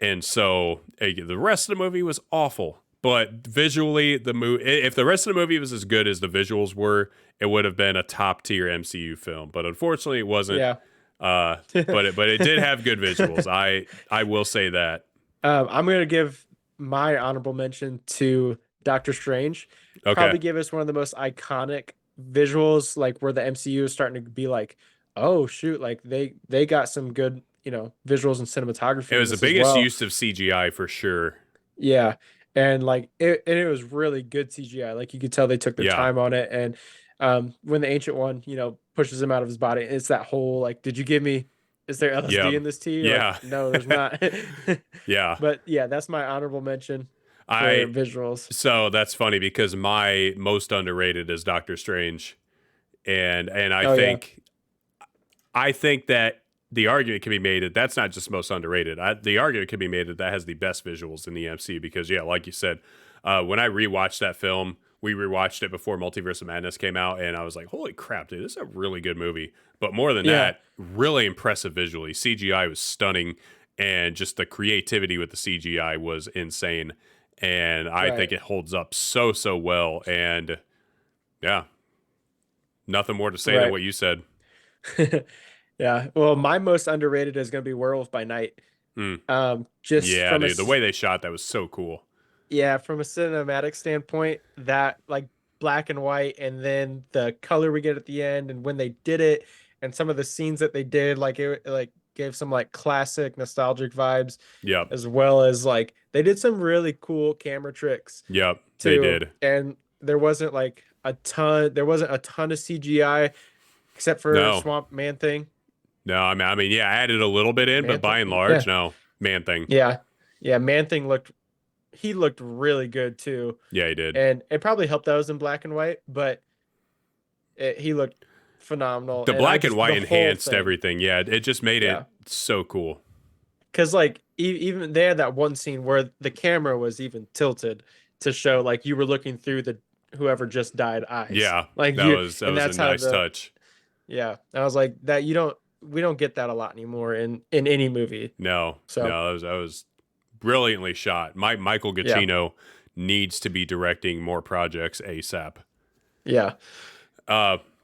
And so the rest of the movie was awful. But visually, if the rest of the movie was as good as the visuals were, it would have been a top tier MCU film. But unfortunately, it wasn't. Yeah. But it did have good visuals. I will say that. I'm gonna give my honorable mention to Doctor Strange. Okay. Probably give us one of the most iconic visuals, like where the MCU is starting to be like, oh shoot, like they got some good, visuals and cinematography. It was the in this as biggest well. use of CGI for sure. Yeah. And like it was really good CGI. Like you could tell they took their Yeah. time on it. And when the Ancient One, pushes him out of his body, it's that whole like, is there LSD Yep. in this tea? Yeah. Like, no, there's not. Yeah. But yeah, that's my honorable mention for visuals. So that's funny because my most underrated is Doctor Strange, and Oh, I think that the argument can be made that that's not just most underrated. The argument can be made that has the best visuals in the MCU because, yeah, like you said, when I rewatched that film, we rewatched it before Multiverse of Madness came out, and I was like, holy crap, dude, this is a really good movie. But more than that, really impressive visually. CGI was stunning, and just the creativity with the CGI was insane. And I think it holds up so well. And, yeah, nothing more to say than what you said. Yeah. Well, my most underrated is going to be Werewolf by Night. Just Yeah, from dude, the way they shot that was so cool. Yeah, from a cinematic standpoint, that like black and white, and then the color we get at the end, and when they did it, and some of the scenes that they did, like it like gave some like classic nostalgic vibes. Yep. As well as like they did some really cool camera tricks. Yep. Too, They did. and there wasn't a ton of CGI except for Swamp Man Thing. No, I mean, yeah, added a little bit in, but by and large, no. Man Thing. Yeah. Man Thing looked really good too. Yeah, he did. And it probably helped that I was in black and white, but he looked phenomenal. The black and white enhanced everything. Yeah, it just made it so cool. Because like even they had that one scene where the camera was even tilted to show like you were looking through the whoever just died eyes. Yeah, like that was a nice touch. Yeah, I was like we don't get that a lot anymore in any movie. No, So that was brilliantly shot. Michael Giacchino needs to be directing more projects ASAP. Yeah.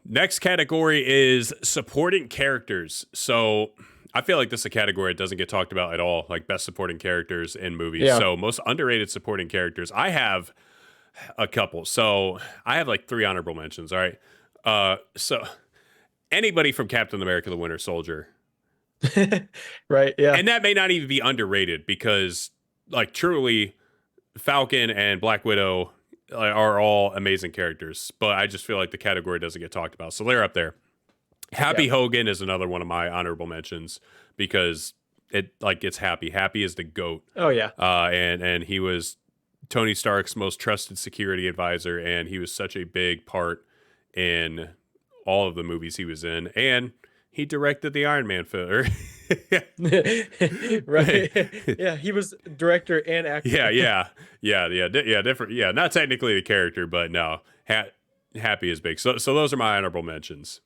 Next category is supporting characters. So I feel like this is a category that doesn't get talked about at all, like best supporting characters in movies. Yeah. So most underrated supporting characters. I have a couple. So I have like 3 honorable mentions. All right. So anybody from Captain America: The Winter Soldier. Right. Yeah. And that may not even be underrated because, like, truly, Falcon and Black Widow are all amazing characters. But I just feel like the category doesn't get talked about. So they're up there. Happy Hogan is another one of my honorable mentions because it's Happy. Happy is the GOAT. Oh yeah. And he was Tony Stark's most trusted security advisor, and he was such a big part in all of the movies he was in. And he directed the Iron Man film. Right. Yeah, he was director and actor. Yeah. Different. Yeah, not technically the character, but no, Happy is big. So those are my honorable mentions.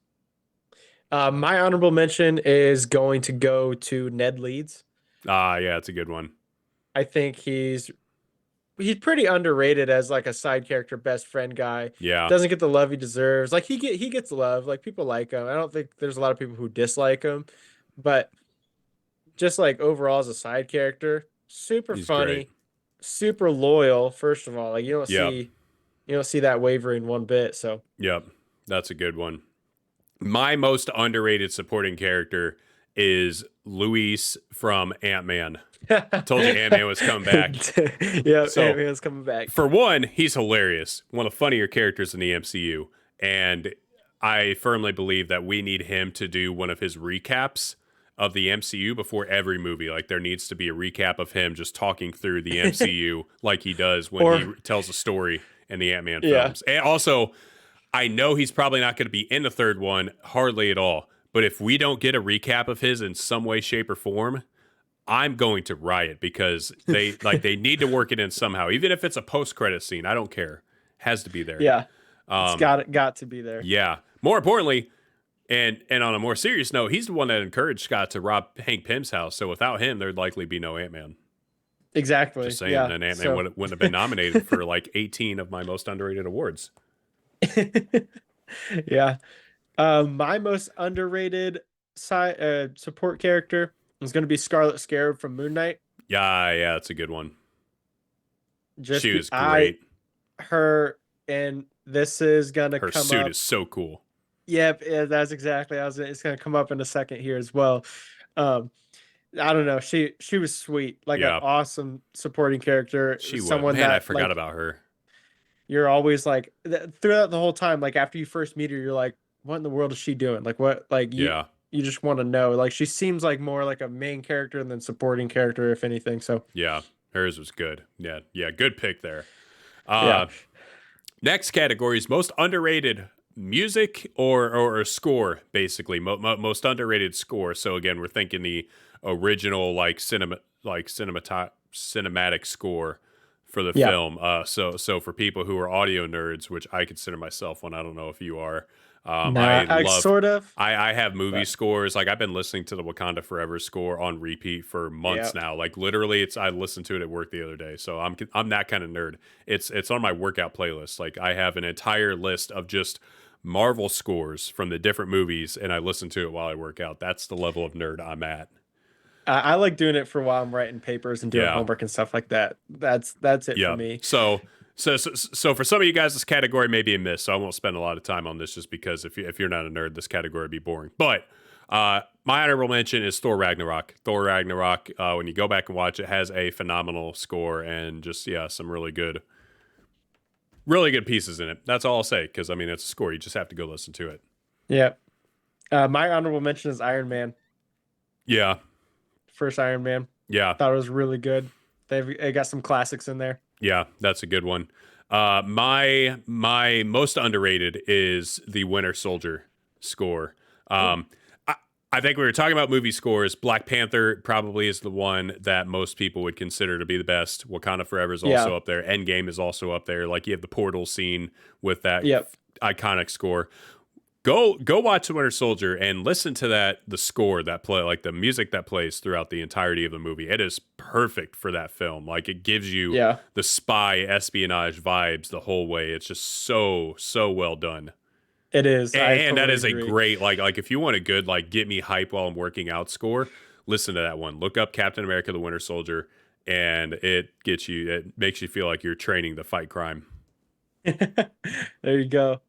My honorable mention is going to go to Ned Leeds. Yeah, it's a good one. I think he's pretty underrated as like a side character, best friend guy. Yeah, Doesn't get the love he deserves. Like he gets love. Like people like him. I don't think there's a lot of people who dislike him, but just like overall as a side character, super He's funny, great. super loyal. First of all, like you don't see that wavering one bit. So yep, that's a good one. My most underrated supporting character is Luis from Ant-Man. Told you Ant-Man was coming back. Yeah, So- Ant-Man was coming back. For one, he's hilarious. One of the funnier characters in the MCU. And I firmly believe that we need him to do one of his recaps of the MCU before every movie. Like there needs to be a recap of him just talking through the MCU like he does when he tells a story in the Ant-Man films. And also, I know he's probably not going to be in the third one hardly at all. But if we don't get a recap of his in some way, shape, or form, I'm going to riot because they need to work it in somehow. Even if it's a post-credit scene, I don't care. Has to be there. Yeah, it's got to be there. Yeah. More importantly, and on a more serious note, he's the one that encouraged Scott to rob Hank Pym's house. So without him, there'd likely be no Ant-Man. Exactly. Just saying, Yeah. and Ant-Man So- wouldn't have been nominated for like 18 of my most underrated awards. Yeah. My most underrated support character is going to be Scarlet Scarab from Moon Knight. Yeah, it's a good one. Just She was great. Her, and this is going to Her come suit up. is so cool. Yep, yeah, that's exactly. It's going to come up in a second here as well. I don't know. She was sweet, like Yeah. an awesome supporting character. She was. Someone Man, that I forgot like, about her. You're always like throughout the whole time. Like after you first meet her, you're like, what in the world is she doing? Like what? Like you just want to know. Like she seems like more like a main character than supporting character, if anything. So Yeah, hers was good. Yeah, good pick there. Yeah. Next category is most underrated music or score, basically. Most underrated score. So again, we're thinking the original cinematic score for the film. So for people who are audio nerds, which I consider myself one, I don't know if you are. I sort of. I have movie scores. Like I've been listening to the Wakanda Forever score on repeat for months now. Like literally, I listened to it at work the other day. So I'm that kind of nerd. It's on my workout playlist. Like I have an entire list of just Marvel scores from the different movies, and I listen to it while I work out. That's the level of nerd I'm at. I like doing it for while I'm writing papers and doing homework and stuff like that. That's it for me. So for some of you guys, this category may be a miss. So I won't spend a lot of time on this, just because if you're not a nerd, this category would be boring. But my honorable mention is Thor Ragnarok. Thor Ragnarok, when you go back and watch it, has a phenomenal score and just some really good pieces in it. That's all I'll say, because I mean it's a score. You just have to go listen to it. Yeah. My honorable mention is Iron Man. Yeah. First Iron Man. Yeah. Thought it was really good. They got some classics in there. Yeah, that's a good one. My most underrated is the Winter Soldier score. I think we were talking about movie scores. Black Panther probably is the one that most people would consider to be the best. Wakanda Forever is also up there. Endgame is also up there. Like you have the portal scene with that iconic score. Go watch The Winter Soldier and listen to the score that play, like the music that plays throughout the entirety of the movie. It is perfect for that film. Like it gives you the spy espionage vibes the whole way. It's just so well done. It is. And that is a great like if you want a good like get me hype while I'm working out score, listen to that one. Look up Captain America: The Winter Soldier, and it makes you feel like you're training to fight crime. There you go.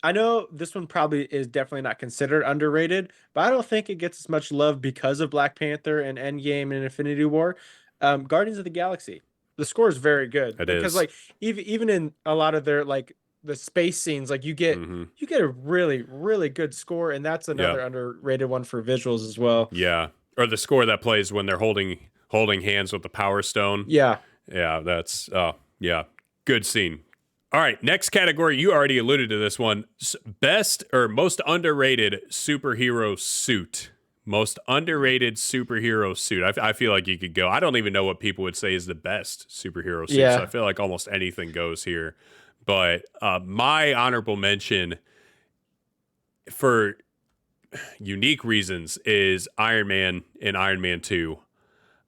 I know this one probably is definitely not considered underrated, but I don't think it gets as much love because of Black Panther and Endgame and Infinity War. Guardians of the Galaxy. The score is very good because like even in a lot of their like the space scenes, like you get a really good score, and that's another underrated one for visuals as well. Yeah, or the score that plays when they're holding hands with the Power Stone. Yeah, that's good scene. All right, next category. You already alluded to this one. Best or most underrated superhero suit. Most underrated superhero suit. I feel like you could go. I don't even know what people would say is the best superhero suit. Yeah. So I feel like almost anything goes here. But my honorable mention for unique reasons is Iron Man and Iron Man 2.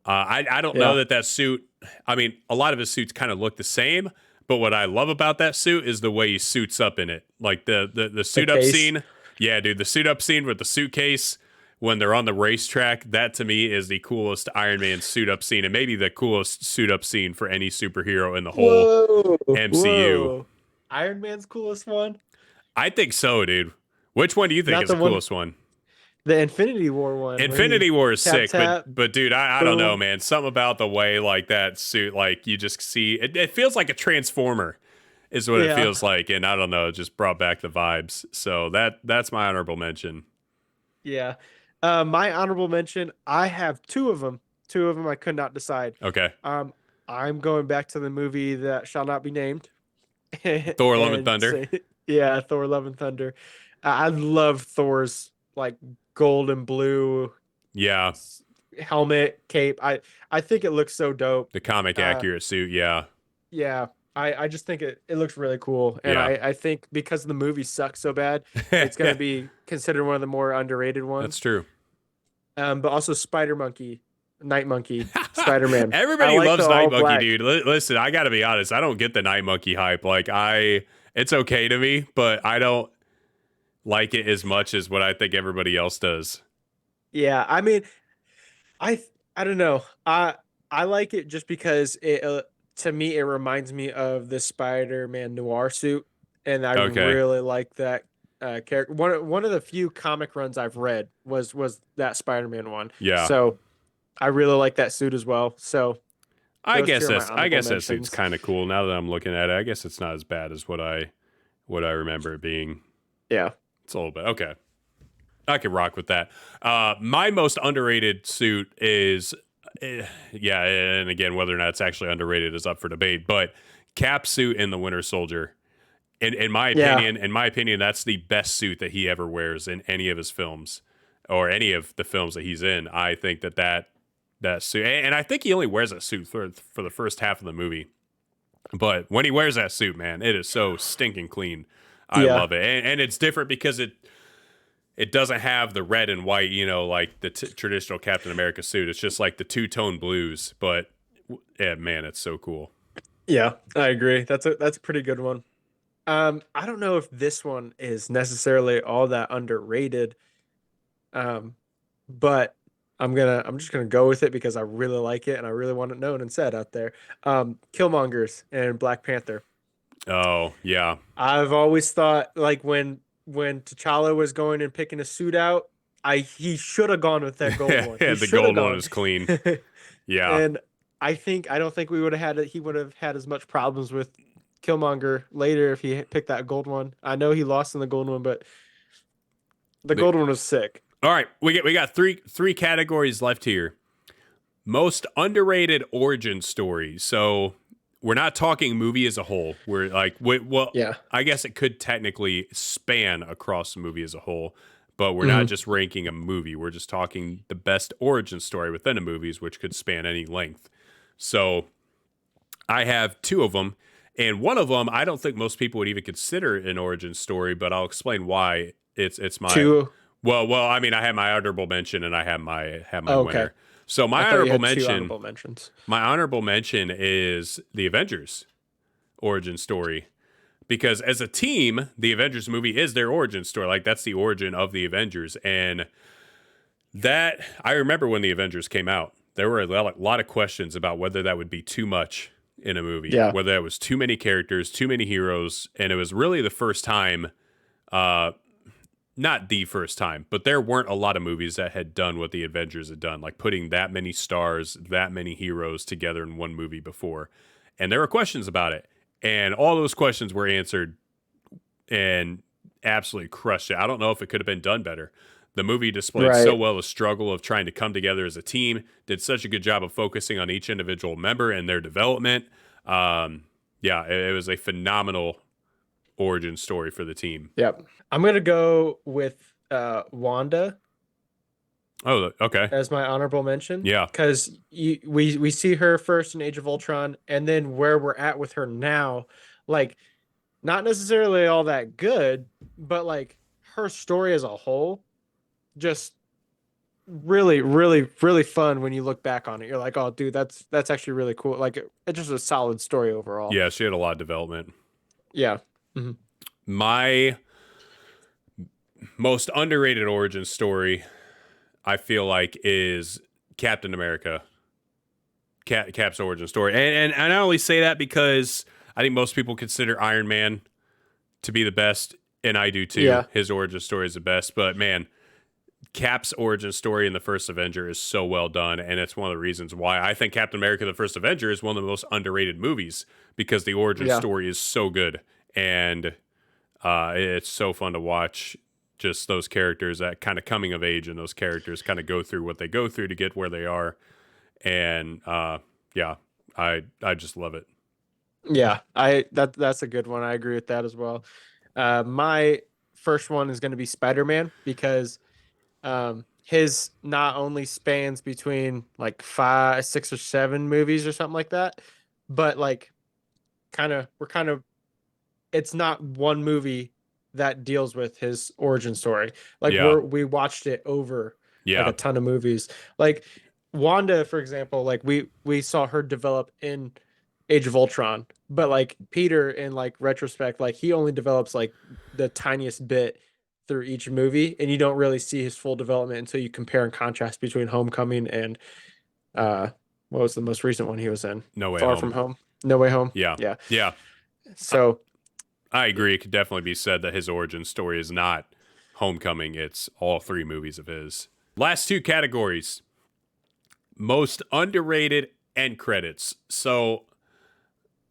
I don't know that suit. I mean, a lot of his suits kind of look the same. But what I love about that suit is the way he suits up in it. Like the suit up scene. Yeah, dude, the suit up scene with the suitcase when they're on the racetrack, that to me is the coolest Iron Man suit up scene and maybe the coolest suit up scene for any superhero in the whole MCU. Whoa. Iron Man's coolest one? I think so, dude. Which one do you think is the coolest one? The Infinity War one. Infinity War is sick, tap, but dude, I don't know, man. Something about the way like that suit, like you just see it feels like a transformer, is what it feels like, and I don't know, it just brought back the vibes. So that's my honorable mention. Yeah, my honorable mention. I have two of them. Two of them I could not decide. Okay. I'm going back to the movie that shall not be named. Thor: Love and Thunder. Yeah, Thor: Love and Thunder. I love Thor's like gold and blue helmet, cape. I think it looks so dope. The comic accurate suit, yeah. I just think it looks really cool, and I think because the movie sucks so bad, it's gonna be considered one of the more underrated ones. That's true. But also Night Monkey, Spider-Man. Everybody loves Night Monkey, dude. Listen, I gotta be honest, I don't get the Night Monkey hype. Like it's okay to me, but I don't like it as much as what I think everybody else does. Yeah, I mean, I don't know. I like it just because it to me it reminds me of the Spider-Man noir suit, and I really like that character. One of the few comic runs I've read was that Spider-Man one. Yeah. So I really like that suit as well. So I guess that suit's kind of cool. Now that I'm looking at it, I guess it's not as bad as what I remember it being. Yeah. It's a little bit. Okay. I can rock with that. My most underrated suit is, and again, whether or not it's actually underrated is up for debate, but Cap suit in The Winter Soldier. In my opinion, that's the best suit that he ever wears in any of his films or any of the films that he's in. I think that suit, and I think he only wears that suit for the first half of the movie. But when he wears that suit, man, it is so stinking clean. I love it, and it's different because it doesn't have the red and white, like the traditional Captain America suit. It's just like the two-tone blues. But man, it's so cool. Yeah, I agree. That's a pretty good one. I don't know if this one is necessarily all that underrated, but I'm just gonna go with it because I really like it and I really want it known and said out there. Killmongers and Black Panther. Oh, yeah. I've always thought like when T'Challa was going and picking a suit out, he should have gone with that gold one. Yeah, the gold one is clean. Yeah. And I don't think we would have had it. He would have had as much problems with Killmonger later if he picked that gold one. I know he lost in the gold one, but the gold one was sick. All right, we got three categories left here. Most underrated origin story. So we're not talking movie as a whole. We're like, I guess it could technically span across the movie as a whole, but we're not just ranking a movie. We're just talking the best origin story within a movie, which could span any length. So I have two of them, And one of them, I don't think most people would even consider an origin story, but I'll explain why. It's my Two. well. I mean, I have my honorable mention and I have my Oh, okay. winner. So I thought you had two honorable mentions. my honorable mention is the Avengers origin story. Because as a team, the Avengers movie is their origin story. Like, that's the origin of the Avengers. And that, I remember when the Avengers came out, there were a lot of questions about whether that would be too much in a movie. Yeah. Whether that was too many characters, too many heroes. And it was really the first time, not the first time, but there weren't a lot of movies that had done what the Avengers had done. Like putting that many stars, that many heroes together in one movie before. And there were questions about it. And all those questions were answered and absolutely crushed it. I don't know if it could have been done better. The movie displayed so well the struggle of trying to come together as a team, did such a good job of focusing on each individual member and their development. It was a phenomenal origin story for the team. Yep. I'm going to go with Wanda. Oh, okay. As my honorable mention. Yeah. Because we see her first in Age of Ultron, and then where we're at with her now, like, not necessarily all that good, but like her story as a whole, just really, really, really fun when you look back on it. You're like, oh, dude, that's actually really cool. Like, it's just a solid story overall. Yeah, she had a lot of development. Yeah. Mm-hmm. My most underrated origin story, I feel like, is Captain America. Cap's origin story. And I only say that because I think most people consider Iron Man to be the best, and I do too. Yeah. His origin story is the best. But man, Cap's origin story in the first Avenger is so well done, and it's one of the reasons why I think Captain America: The First Avenger is one of the most underrated movies, because the origin story is so good, and it's so fun to watch. Just those characters, that kind of coming of age, and those characters kind of go through what they go through to get where they are, and I just love it. Yeah, that's a good one. I agree with that as well. My first one is going to be Spider-Man, because his not only spans between like 5, 6, or 7 movies or something like that, but like it's not one movie that deals with his origin story. Like we watched it over like a ton of movies. Like Wanda, for example, like we saw her develop in Age of Ultron, but like Peter, in like retrospect, like he only develops like the tiniest bit through each movie, and you don't really see his full development until you compare and contrast between Homecoming and what was the most recent one he was in? No Way Far Home. From Home. No Way Home. Yeah. So I agree. It could definitely be said that his origin story is not Homecoming. It's all 3 movies of his. Last 2 categories. Most underrated end credits. So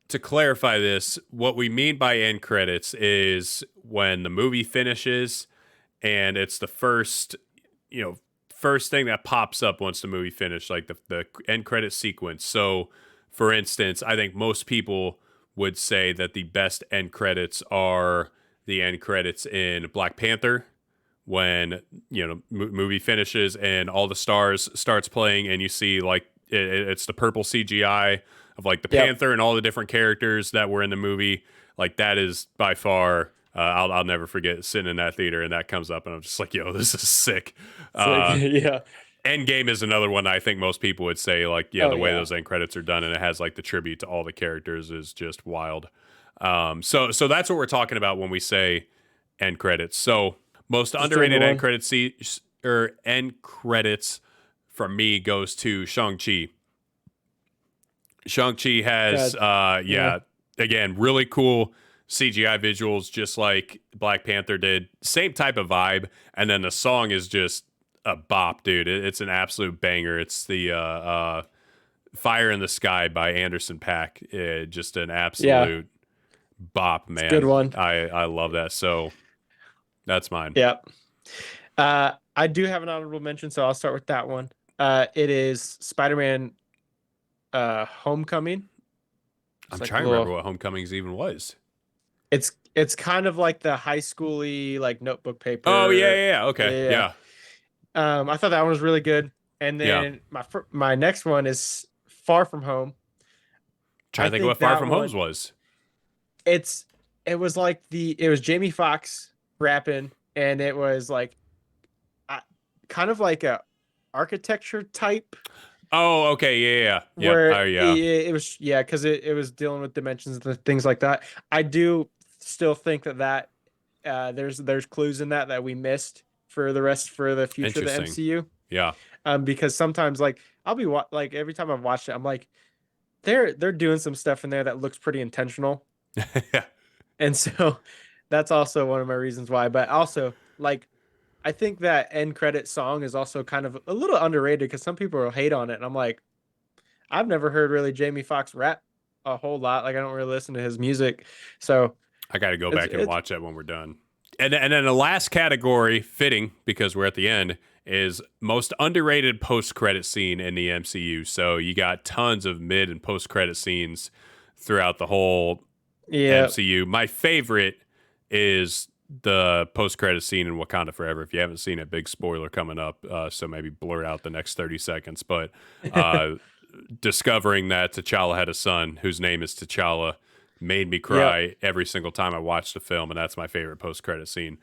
to clarify this, what we mean by end credits is when the movie finishes and it's the first thing that pops up once the movie finished, like the end credit sequence. So for instance, I think most people would say that the best end credits are the end credits in Black Panther, when movie finishes and all the stars starts playing, and you see like it's the purple CGI of like the Panther and all the different characters that were in the movie. Like, that is by far, I'll never forget sitting in that theater and that comes up, and I'm just like, yo, this is sick. yeah. Endgame is another one that I think most people would say, like, the way those end credits are done, and it has like the tribute to all the characters, is just wild. So that's what we're talking about when we say end credits. So most underrated end credits end credits from me goes to Shang-Chi. Shang-Chi has again, really cool CGI visuals, just like Black Panther did. Same type of vibe, and then the song is just a bop, dude. It's an absolute banger. It's the Fire in the Sky by Anderson .Paak. Just an absolute bop, man. Good one. I love that. So that's mine. Yeah. I do have an honorable mention, so I'll start with that one. It is Spider-Man Homecoming. I'm trying to remember what Homecomings even was. It's kind of like the high school-y, like notebook paper. Oh, yeah. Okay. Yeah. I thought that one was really good. And then my next one is Far From Home. Trying to think of what Far From Home was. it was like it was Jamie Foxx rapping, and it was like uh, kind of like a architecture type Oh, okay, yeah. Yep. where Oh, yeah. it was, yeah, because it was dealing with dimensions and things like that. I do still think that there's clues in that we missed for the future of the Interesting. MCU. Yeah. Because sometimes like I'll be like every time I've watched it, I'm like they're doing some stuff in there that looks pretty intentional. Yeah. And so that's also one of my reasons why. But also, like, I think that end credit song is also kind of a little underrated because some people will hate on it. And I'm like, I've never heard really Jamie Foxx rap a whole lot. Like, I don't really listen to his music. So I got to go it's, back and it's watch that when we're done. And then the last category, fitting because we're at the end, is most underrated post-credit scene in the MCU. So you got tons of mid and post-credit scenes throughout the whole yeah, MCU. My favorite is the post-credit scene in Wakanda Forever. If you haven't seen it, big spoiler coming up, so maybe blur out the next 30 seconds. But discovering that T'Challa had a son whose name is T'Challa made me cry every single time I watched the film, and that's my favorite post-credit scene.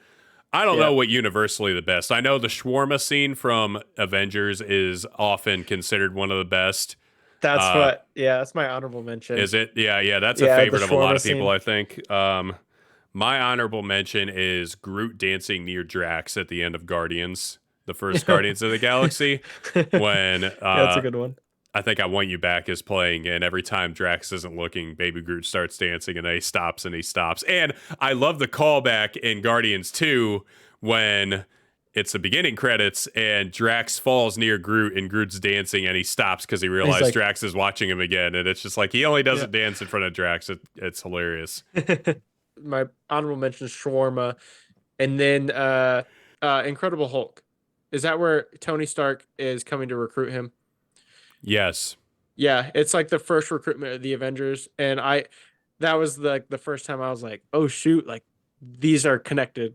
I don't know what universally the best. I know the shawarma scene from Avengers is often considered one of the best. that's my honorable mention. Is it? Yeah, that's a Yeah, the favorite of a lot shawarma of people, scene. I think. My honorable mention is Groot dancing near Drax at the end of Guardians, the first Guardians of the Galaxy, when Yeah, that's a good one. I think I Want You Back is playing, and every time Drax isn't looking, Baby Groot starts dancing, and then he stops and he stops. And I love the callback in Guardians 2 when it's the beginning credits and Drax falls near Groot and Groot's dancing and he stops because he realized like- Drax is watching him again. And it's just like he only doesn't dance in front of Drax. It's hilarious. My honorable mention is shawarma, and then Incredible Hulk. Is that where Tony Stark is coming to recruit him? Yes. Yeah, it's like the first recruitment of the Avengers, and that was the first time I was like, oh shoot, like these are connected.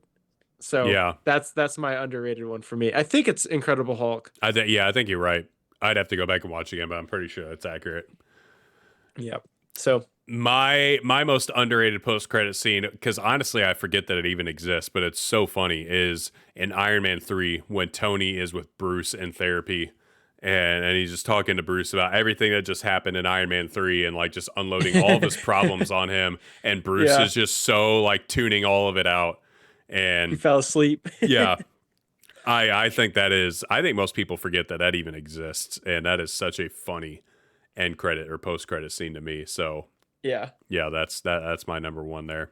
So Yeah. that's my underrated one for me. I think it's Incredible Hulk. I think you're right. I'd have to go back and watch again, but I'm pretty sure that's accurate. Yeah. So My most underrated post credit scene, because honestly I forget that it even exists, but it's so funny, is in Iron Man 3 when Tony is with Bruce in therapy and he's just talking to Bruce about everything that just happened in Iron Man 3 and like just unloading all of his problems on him, and Bruce is just so like tuning all of it out. he And fell asleep. yeah, I think I think most people forget that even exists, and that is such a funny end credit or post credit scene to me. So Yeah. yeah, that's my number one there.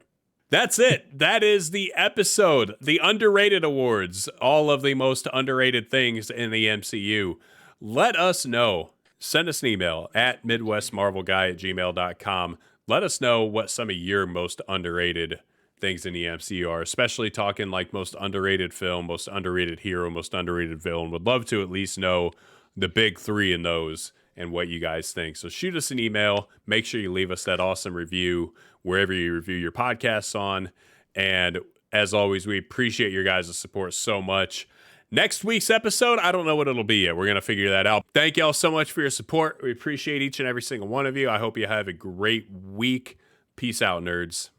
That's it. That is the episode. The Underrated Awards. All of the most underrated things in the MCU. Let us know. Send us an email at midwestmarvelguy@gmail.com. Let us know what some of your most underrated things in the MCU are, especially talking like most underrated film, most underrated hero, most underrated villain. Would love to at least know the big three in those and what you guys think. So shoot us an email. Make sure you leave us that awesome review wherever you review your podcasts on. And as always, we appreciate your guys' support so much. Next week's episode, I don't know what it'll be yet. We're going to figure that out. Thank y'all so much for your support. We appreciate each and every single one of you. I hope you have a great week. Peace out, nerds.